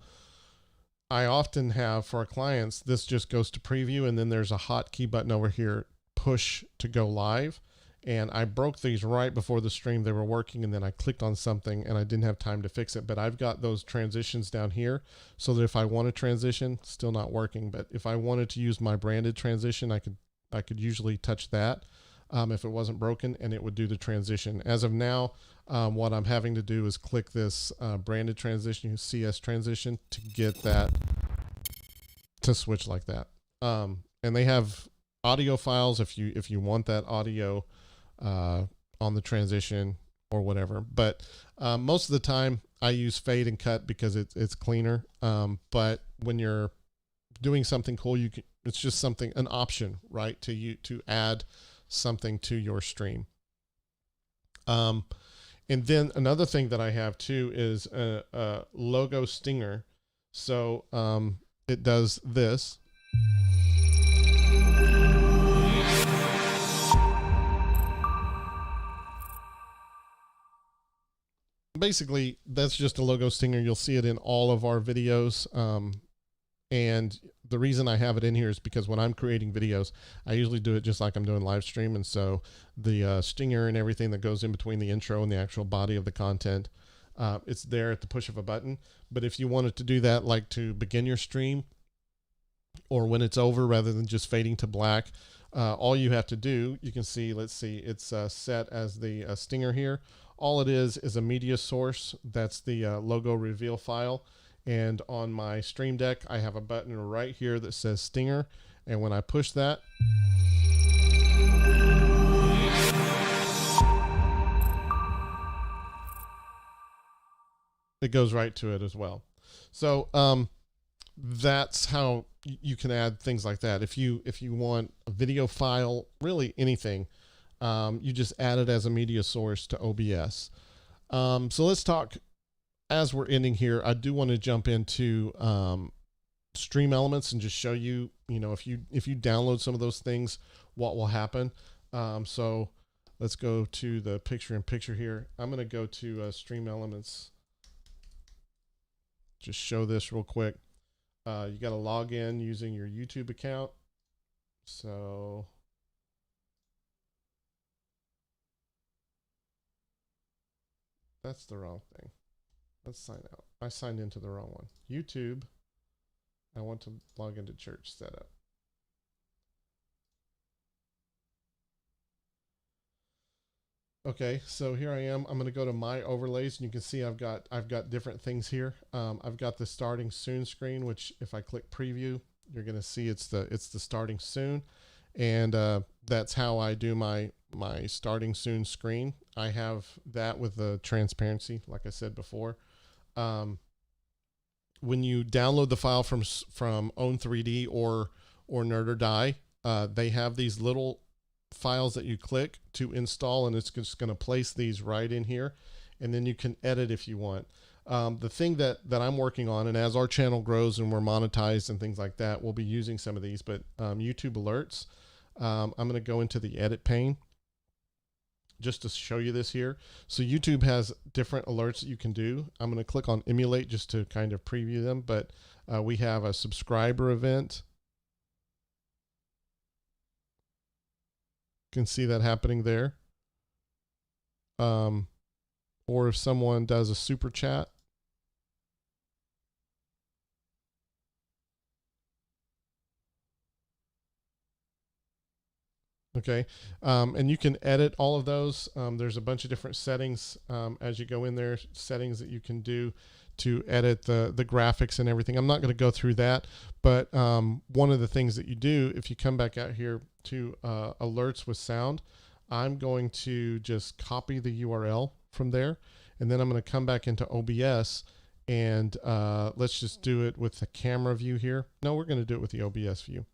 A: often have for our clients, this just goes to preview, and then there's a hotkey button over here, push to go live. And I broke these right before the stream. They were working, and then I clicked on something and I didn't have time to fix it. But I've got those transitions down here so that if I want to transition, still not working. But if I wanted to use my branded transition, I could usually touch that if it wasn't broken, and it would do the transition. As of now, what I'm having to do is click this branded transition, CS transition, to get that to switch like that. And they have audio files if you want that audio on the transition or whatever. But most of the time I use fade and cut because it's cleaner. But when you're doing something cool, it's just an option, right? To add something to your stream. And then another thing that I have too is a logo stinger. So it does this. Basically, that's just a logo stinger. You'll see it in all of our videos. And the reason I have it in here is because when I'm creating videos, I usually do it just like I'm doing live stream. And so the stinger and everything that goes in between the intro and the actual body of the content, it's there at the push of a button. But if you wanted to do that, like to begin your stream or when it's over, rather than just fading to black, all you have to do, you can see, let's see, it's set as the stinger here. All it is a media source. That's the logo reveal file. And on my Stream Deck, I have a button right here that says stinger. And when I push that, it goes right to it as well. So that's how you can add things like that. If you want a video file, really anything, you just add it as a media source to OBS. So let's talk, as we're ending here, I do want to jump into Stream Elements and just show you, if you download some of those things, what will happen. So let's go to the picture-in-picture here. I'm going to go to Stream Elements. Just show this real quick. You got to log in using your YouTube account. So that's the wrong thing. Let's sign out. I signed into the wrong one. YouTube. I want to log into Church Setup. Okay, so here I am. I'm going to go to my overlays, and you can see I've got different things here. I've got the starting soon screen, which if I click preview, you're going to see it's the starting soon, and that's how I do my starting soon screen. I have that with the transparency, like I said before. When you download the file from Own3D or Nerd or Die, they have these little files that you click to install, and it's just going to place these right in here, and then you can edit if you want. The thing that I'm working on, and as our channel grows and we're monetized and things like that, we'll be using some of these, but YouTube alerts, I'm going to go into the edit pane just to show you this here. So YouTube has different alerts that you can do. I'm going to click on emulate just to kind of preview them, but we have a subscriber event. You can see that happening there. Or if someone does a super chat. Okay. And you can edit all of those. There's a bunch of different settings as you go in there, settings that you can do to edit the graphics and everything. I'm not going to go through that, but one of the things that you do, if you come back out here to alerts with sound, I'm going to just copy the URL from there, and then I'm going to come back into OBS, and let's just do it with the camera view here. No, we're going to do it with the OBS view.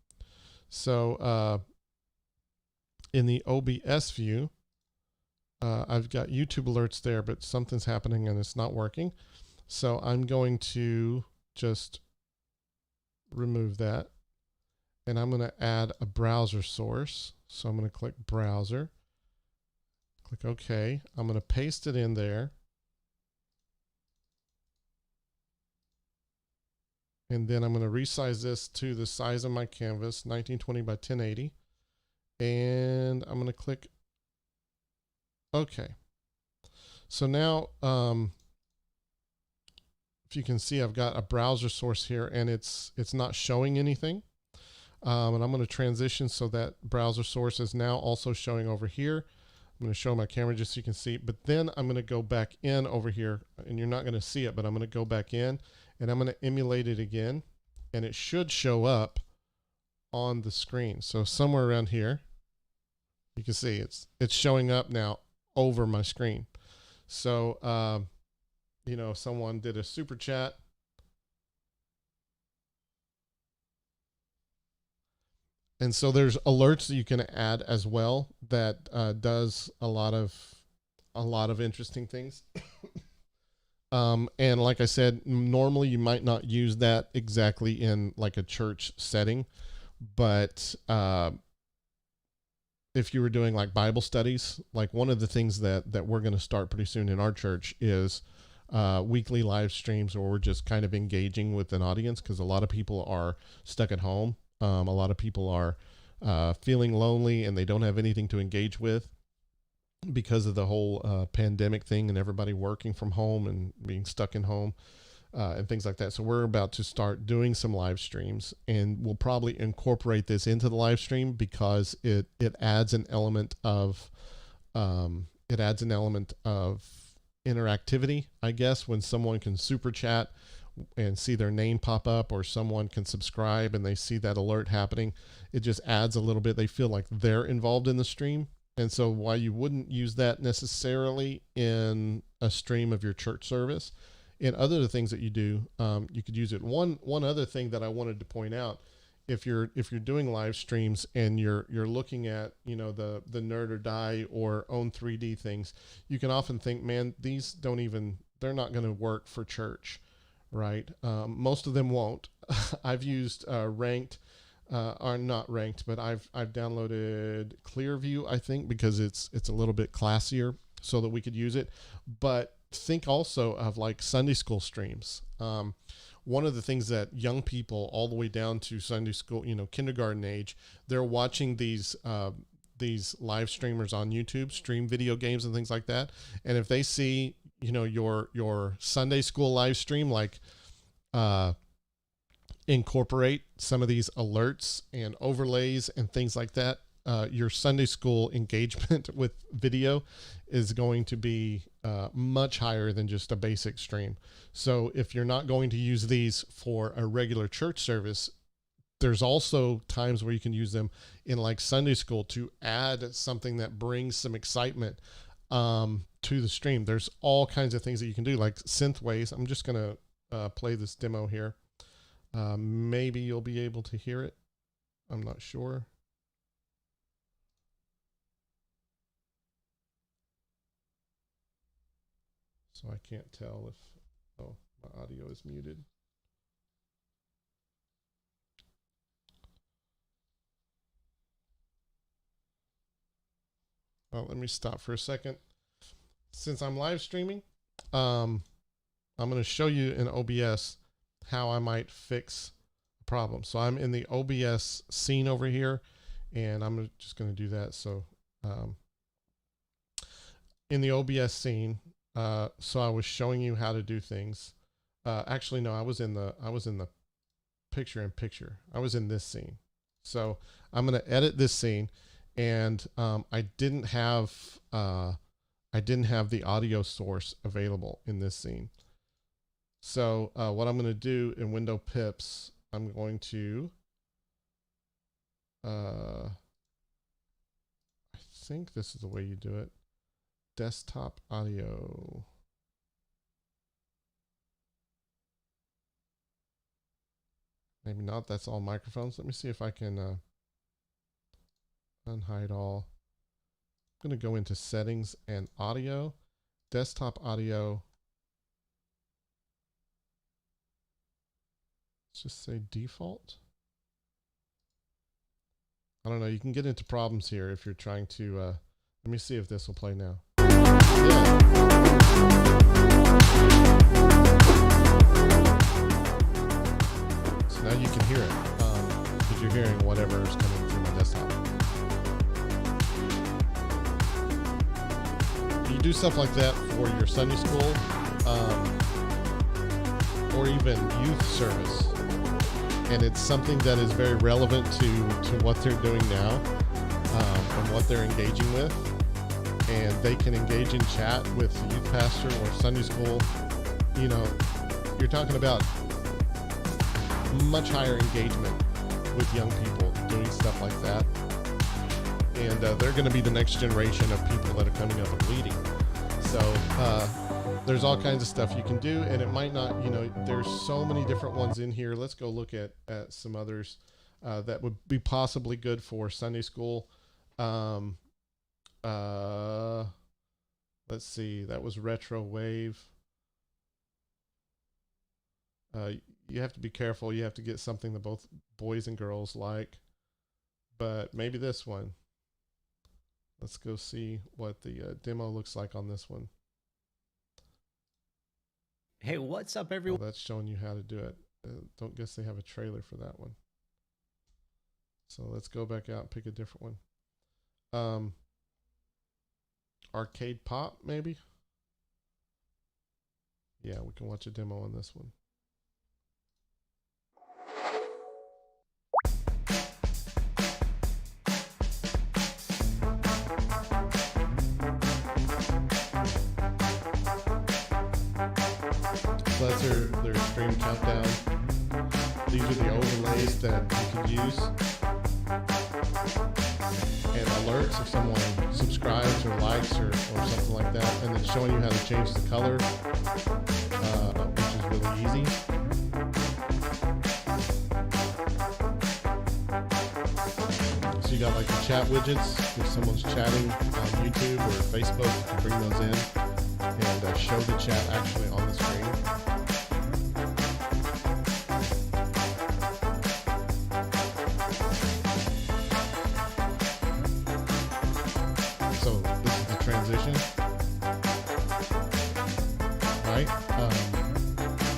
A: So in the OBS view, I've got YouTube alerts there, but something's happening and it's not working. So I'm going to just remove that, and I'm going to add a browser source. So I'm going to click browser, click OK. I'm going to paste it in there. And then I'm going to resize this to the size of my canvas, 1920 by 1080. And I'm going to click OK. So now, if you can see, I've got a browser source here, and it's not showing anything. And I'm going to transition so that browser source is now also showing over here. I'm going to show my camera just so you can see. But then I'm going to go back in over here, and you're not going to see it, but I'm going to go back in, and I'm going to emulate it again, and it should show up on the screen. So somewhere around here, you can see it's showing up now over my screen. So you know, someone did a super chat. And so there's alerts that you can add as well that does a lot of interesting things. And like I said, normally you might not use that exactly in like a church setting, but if you were doing like Bible studies, like one of the things that we're going to start pretty soon in our church is weekly live streams where we're just kind of engaging with an audience, because a lot of people are stuck at home. A lot of people are feeling lonely and they don't have anything to engage with because of the whole pandemic thing and everybody working from home and being stuck in home and things like that. So we're about to start doing some live streams, and we'll probably incorporate this into the live stream because it adds an element of interactivity, I guess, when someone can super chat and see their name pop up, or someone can subscribe and they see that alert happening. It just adds a little bit. They feel like they're involved in the stream. And so while you wouldn't use that necessarily in a stream of your church service, in other things that you do, you could use it. One other thing that I wanted to point out, if you're doing live streams and you're looking at, you know, the Nerd or Die or Own 3D things, you can often think, man, these they're not going to work for church, right? Most of them won't. I've used ranked, or not ranked, but I've downloaded Clearview, I think, because it's a little bit classier, so that we could use it. But think also of like Sunday school streams. One of the things that young people all the way down to Sunday school, you know, kindergarten age, they're watching these live streamers on YouTube stream video games and things like that. And if they see, you know, your Sunday school live stream, like incorporate some of these alerts and overlays and things like that, your Sunday school engagement with video is going to be much higher than just a basic stream. So if you're not going to use these for a regular church service, there's also times where you can use them in like Sunday school to add something that brings some excitement to the stream. There's all kinds of things that you can do, like synthwaves. I'm just going to play this demo here. Maybe you'll be able to hear it. I'm not sure. So I can't tell if, oh, my audio is muted. Well, let me stop for a second. Since I'm live streaming, I'm going to show you in OBS how I might fix a problem. So I'm in the OBS scene over here, and I'm just going to do that. So in the OBS scene, so I was showing you how to do things. Actually, no, I was in the picture in picture. I was in this scene. So I'm going to edit this scene, and I didn't have the audio source available in this scene. So what I'm going to do in window pips, I'm going to I think this is the way you do it. Desktop audio. Maybe not. That's all microphones. Let me see if I can unhide all. I'm going to go into settings and audio. Desktop audio. Let's just say default. I don't know. You can get into problems here if you're trying to. Let me see if this will play now. Yeah. So now you can hear it because you're hearing whatever is coming through my desktop. You do stuff like that for your Sunday school or even youth service, and it's something that is very relevant to what they're doing now and what they're engaging with. And they can engage in chat with the youth pastor or Sunday school. You know, you're talking about much higher engagement with young people doing stuff like that. And they're going to be the next generation of people that are coming up and leading. So there's all kinds of stuff you can do, and it might not, you know, there's so many different ones in here. Let's go look at some others that would be possibly good for Sunday school. Let's see, that was retro wave. You have to be careful. You have to get something that both boys and girls like, but maybe this one. Let's go see what the demo looks like on this one.
B: Hey, what's up, everyone?
A: Oh, that's showing you how to do it. Don't guess they have a trailer for that one. So let's go back out and pick a different one. Arcade Pop, maybe? Yeah, we can watch a demo on this one. So that's their stream countdown. These are the overlays that you can use. And alerts if someone subscribes or likes or something like that. And then showing you how to change the color, which is really easy. So you got like the chat widgets. If someone's chatting on YouTube or Facebook, you can bring those in and show the chat actually on the screen. So this is the transition, right?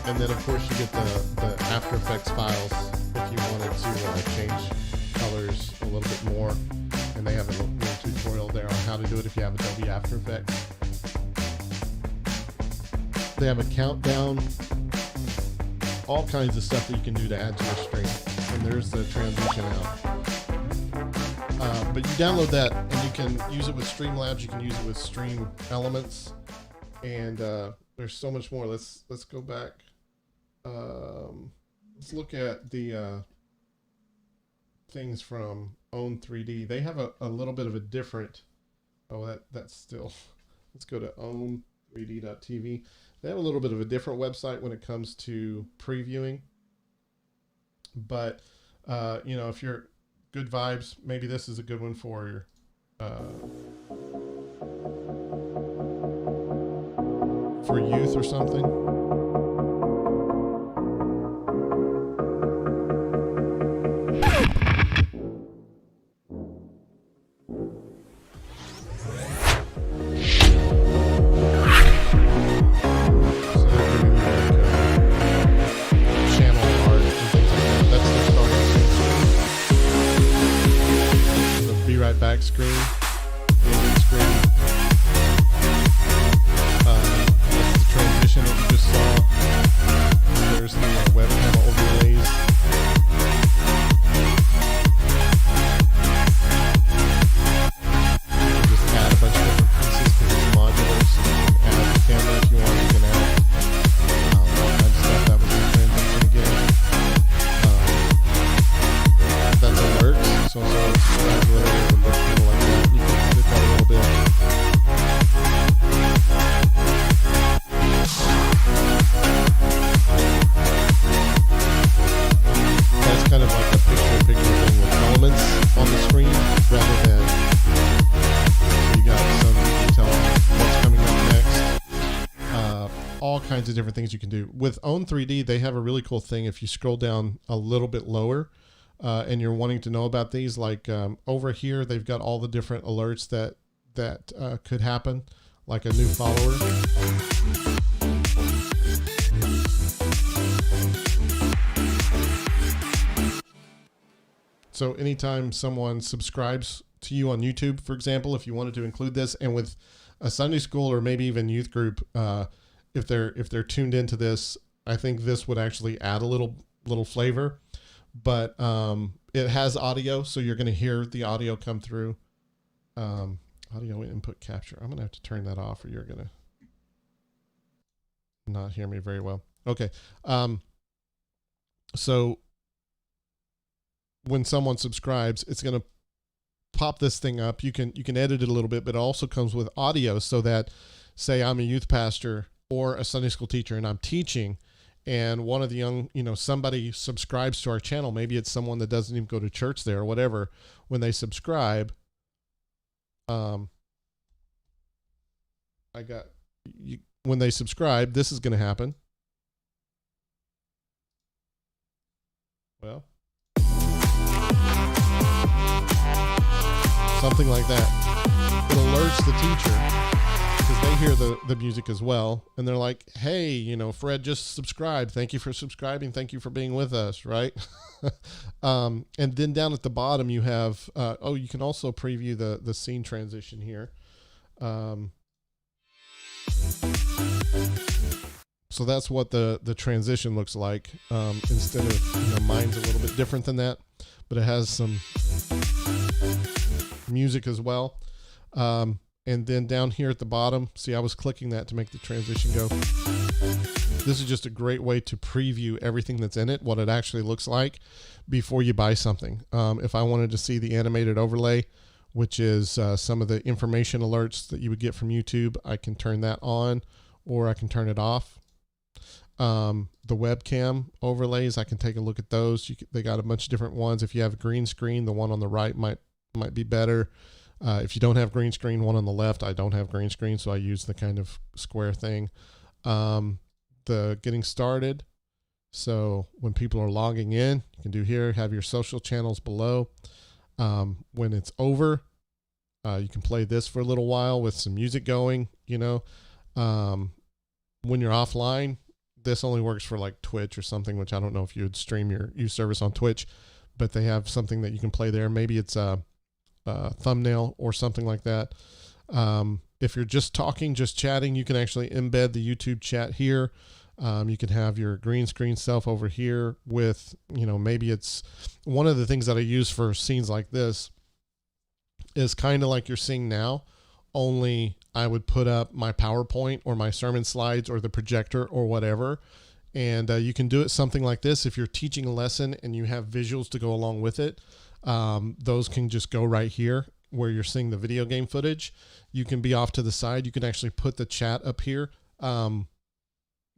A: And then of course you get the After Effects files if you wanted to change colors a little bit more. And they have a little tutorial there on how to do it if you have Adobe After Effects. They have a countdown, all kinds of stuff that you can do to add to your stream. And there's the transition out. But you download that and you can use it with Streamlabs. You can use it with Stream Elements, and there's so much more. Let's go back. Let's look at the things from Own 3D. They have a little bit of a different. Oh, that's still. Let's go to own3d.tv. They have a little bit of a different website when it comes to previewing. But you know, if you're good vibes, maybe this is a good one for your for youth or something. Back screen, moving screen. That's the transition that you just saw. There's the Webcam Overlays. kinds of different things you can do. With Own 3D, they have a really cool thing. If you scroll down a little bit lower and you're wanting to know about these, like over here, they've got all the different alerts that could happen, like a new follower. So anytime someone subscribes to you on YouTube, for example, if you wanted to include this, and with a Sunday school or maybe even youth group, if they're tuned into this, I think this would actually add a little flavor. But it has audio, so you're going to hear the audio come through. Audio input capture. I'm going to have to turn that off, or you're going to not hear me very well. Okay. So when someone subscribes, it's going to pop this thing up. You can edit it a little bit, but it also comes with audio, so that, say I'm a youth pastor or a Sunday school teacher and I'm teaching, and one of the young, somebody subscribes to our channel. Maybe it's someone that doesn't even go to church there or whatever. When they subscribe, when they subscribe, this is going to happen. Well, something like that. It alerts the teacher, because they hear the music as well, and they're like, hey, Fred just subscribed. Thank you for subscribing. Thank you for being with us, right? And then down at the bottom you have, you can also preview the scene transition here. So that's what the transition looks like. Instead of, mine's a little bit different than that, but it has some music as well. And then down here at the bottom, see, I was clicking that to make the transition go. This is just a great way to preview everything that's in it, what it actually looks like before you buy something. If I wanted to see the animated overlay, which is some of the information alerts that you would get from YouTube, I can turn that on, or I can turn it off. The webcam overlays, I can take a look at those. They got a bunch of different ones. If you have a green screen, the one on the right might be better. If you don't have green screen, one on the left. I don't have green screen, so I use the kind of square thing. The getting started. So when people are logging in, you can do here, have your social channels below. When it's over, you can play this for a little while with some music going, when you're offline, this only works for like Twitch or something, which I don't know if you would stream your service on Twitch, but they have something that you can play there. Maybe it's a thumbnail or something like that. If you're just talking, just chatting, you can actually embed the YouTube chat here. You can have your green screen stuff over here with, maybe it's one of the things that I use for scenes like this is kind of like you're seeing now, only I would put up my PowerPoint or my sermon slides or the projector or whatever. And you can do it something like this. If you're teaching a lesson and you have visuals to go along with it, those can just go right here where you're seeing the video game footage. You can be off to the side. You can actually put the chat up here,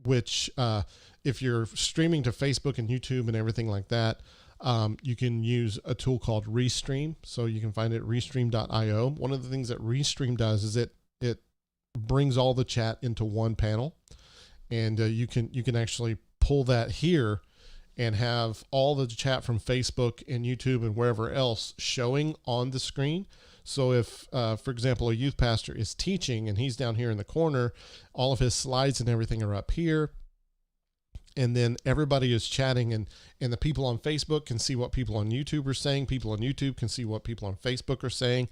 A: which if you're streaming to Facebook and YouTube and everything like that, you can use a tool called Restream. So you can find it at restream.io. One of the things that Restream does is it brings all the chat into one panel, and you can actually pull that here and have all the chat from Facebook and YouTube and wherever else showing on the screen. So if, for example, a youth pastor is teaching and he's down here in the corner, all of his slides and everything are up here. And then everybody is chatting, and the people on Facebook can see what people on YouTube are saying. People on YouTube can see what people on Facebook are saying.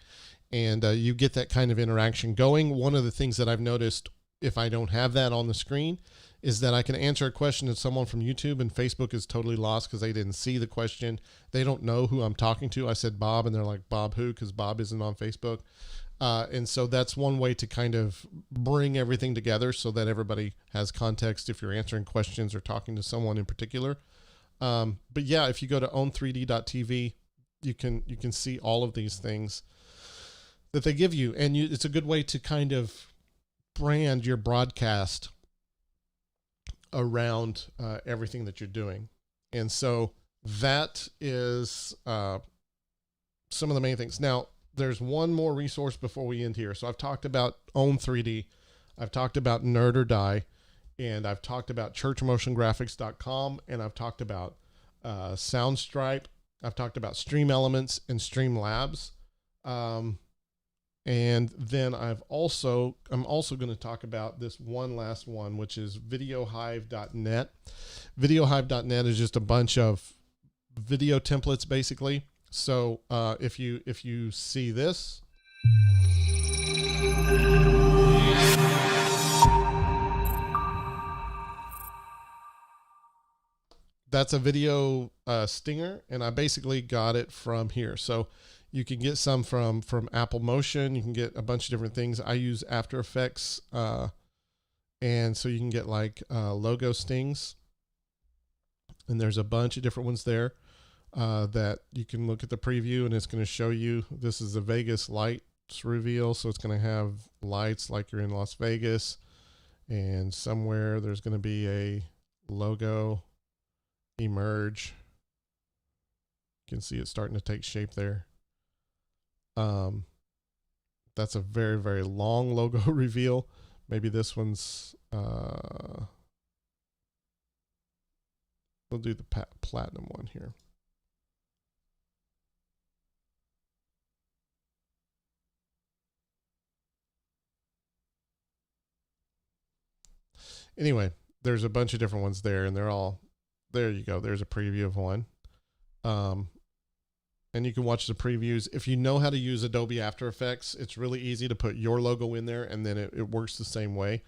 A: And you get that kind of interaction going. One of the things that I've noticed, if I don't have that on the screen, is that I can answer a question to someone from YouTube, and Facebook is totally lost because they didn't see the question. They don't know who I'm talking to. I said Bob, and they're like, Bob who? Because Bob isn't on Facebook. And so that's one way to kind of bring everything together so that everybody has context if you're answering questions or talking to someone in particular. But yeah, if you go to own3d.tv, you can see all of these things that they give you. And it's a good way to kind of brand your broadcast around everything that you're doing. And so that is some of the main things. Now, there's one more resource before we end here. So I've talked about Own 3D. I've talked about Nerd or Die. and I've talked about Churchmotiongraphics.com, and I've talked about Soundstripe. I've talked about Stream Elements and Streamlabs. And then I'm also going to talk about this one last one, which is Videohive.net. Videohive.net is just a bunch of video templates, basically. So if you see this, that's a video stinger, and I basically got it from here. So you can get some from Apple Motion. You can get a bunch of different things. I use After Effects, and so you can get like logo stings, and there's a bunch of different ones there that you can look at the preview, and it's going to show you. This is the Vegas lights reveal, so it's going to have lights like you're in Las Vegas, and somewhere there's going to be a logo emerge. You can see it starting to take shape there. That's a very, very long logo reveal. Maybe this one's we'll do the platinum one here. Anyway, there's a bunch of different ones there, and they're all, there you go. There's a preview of one. And you can watch the previews. If you know how to use Adobe After Effects, it's really easy to put your logo in there, and then it works the same way.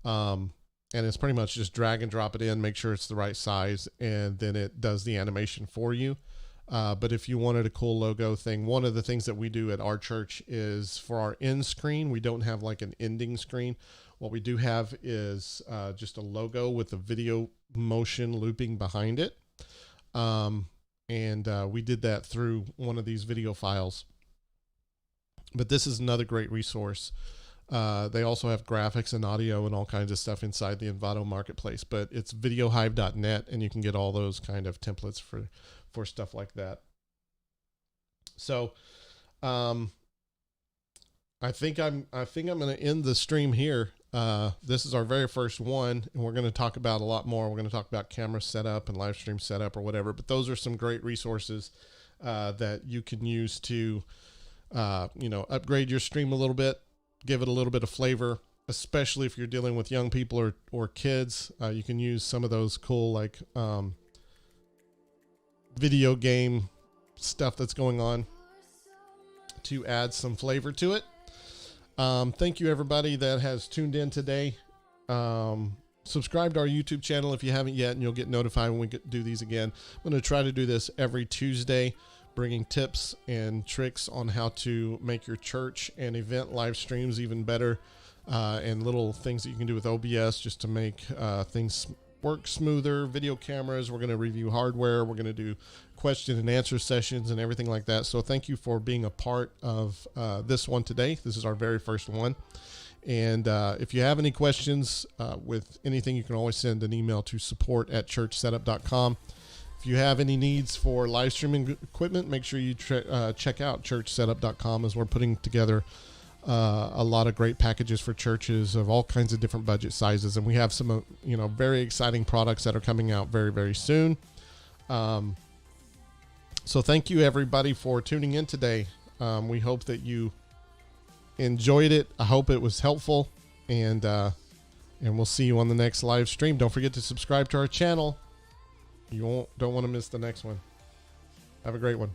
A: And it's pretty much just drag and drop it in, make sure it's the right size, and then it does the animation for you. But if you wanted a cool logo thing, one of the things that we do at our church is for our end screen, we don't have like an ending screen. What we do have is just a logo with a video motion looping behind it. And we did that through one of these video files. But this is another great resource. They also have graphics and audio and all kinds of stuff inside the Envato marketplace, but it's videohive.net, and you can get all those kind of templates for stuff like that. So I think I'm going to end the stream here. This is our very first one, and we're going to talk about a lot more. We're going to talk about camera setup and live stream setup or whatever, but those are some great resources that you can use to, upgrade your stream a little bit, give it a little bit of flavor, especially if you're dealing with young people or kids. You can use some of those cool, like, video game stuff that's going on to add some flavor to it. Thank you everybody that has tuned in today. Subscribe to our YouTube channel if you haven't yet, and you'll get notified when we do these again. I'm going to try to do this every Tuesday, bringing tips and tricks on how to make your church and event live streams even better, and little things that you can do with OBS just to make things work smoother. Video cameras, we're going to review hardware, we're going to do question and answer sessions and everything like that. So thank you for being a part of this one today. This is our very first one. And if you have any questions with anything, you can always send an email to support@churchsetup.com. If you have any needs for live streaming equipment, make sure you check out churchsetup.com, as we're putting together a lot of great packages for churches of all kinds of different budget sizes. And we have some, very exciting products that are coming out very, very soon. So thank you everybody for tuning in today. We hope that you enjoyed it. I hope it was helpful, and we'll see you on the next live stream. Don't forget to subscribe to our channel. You don't want to miss the next one. Have a great one.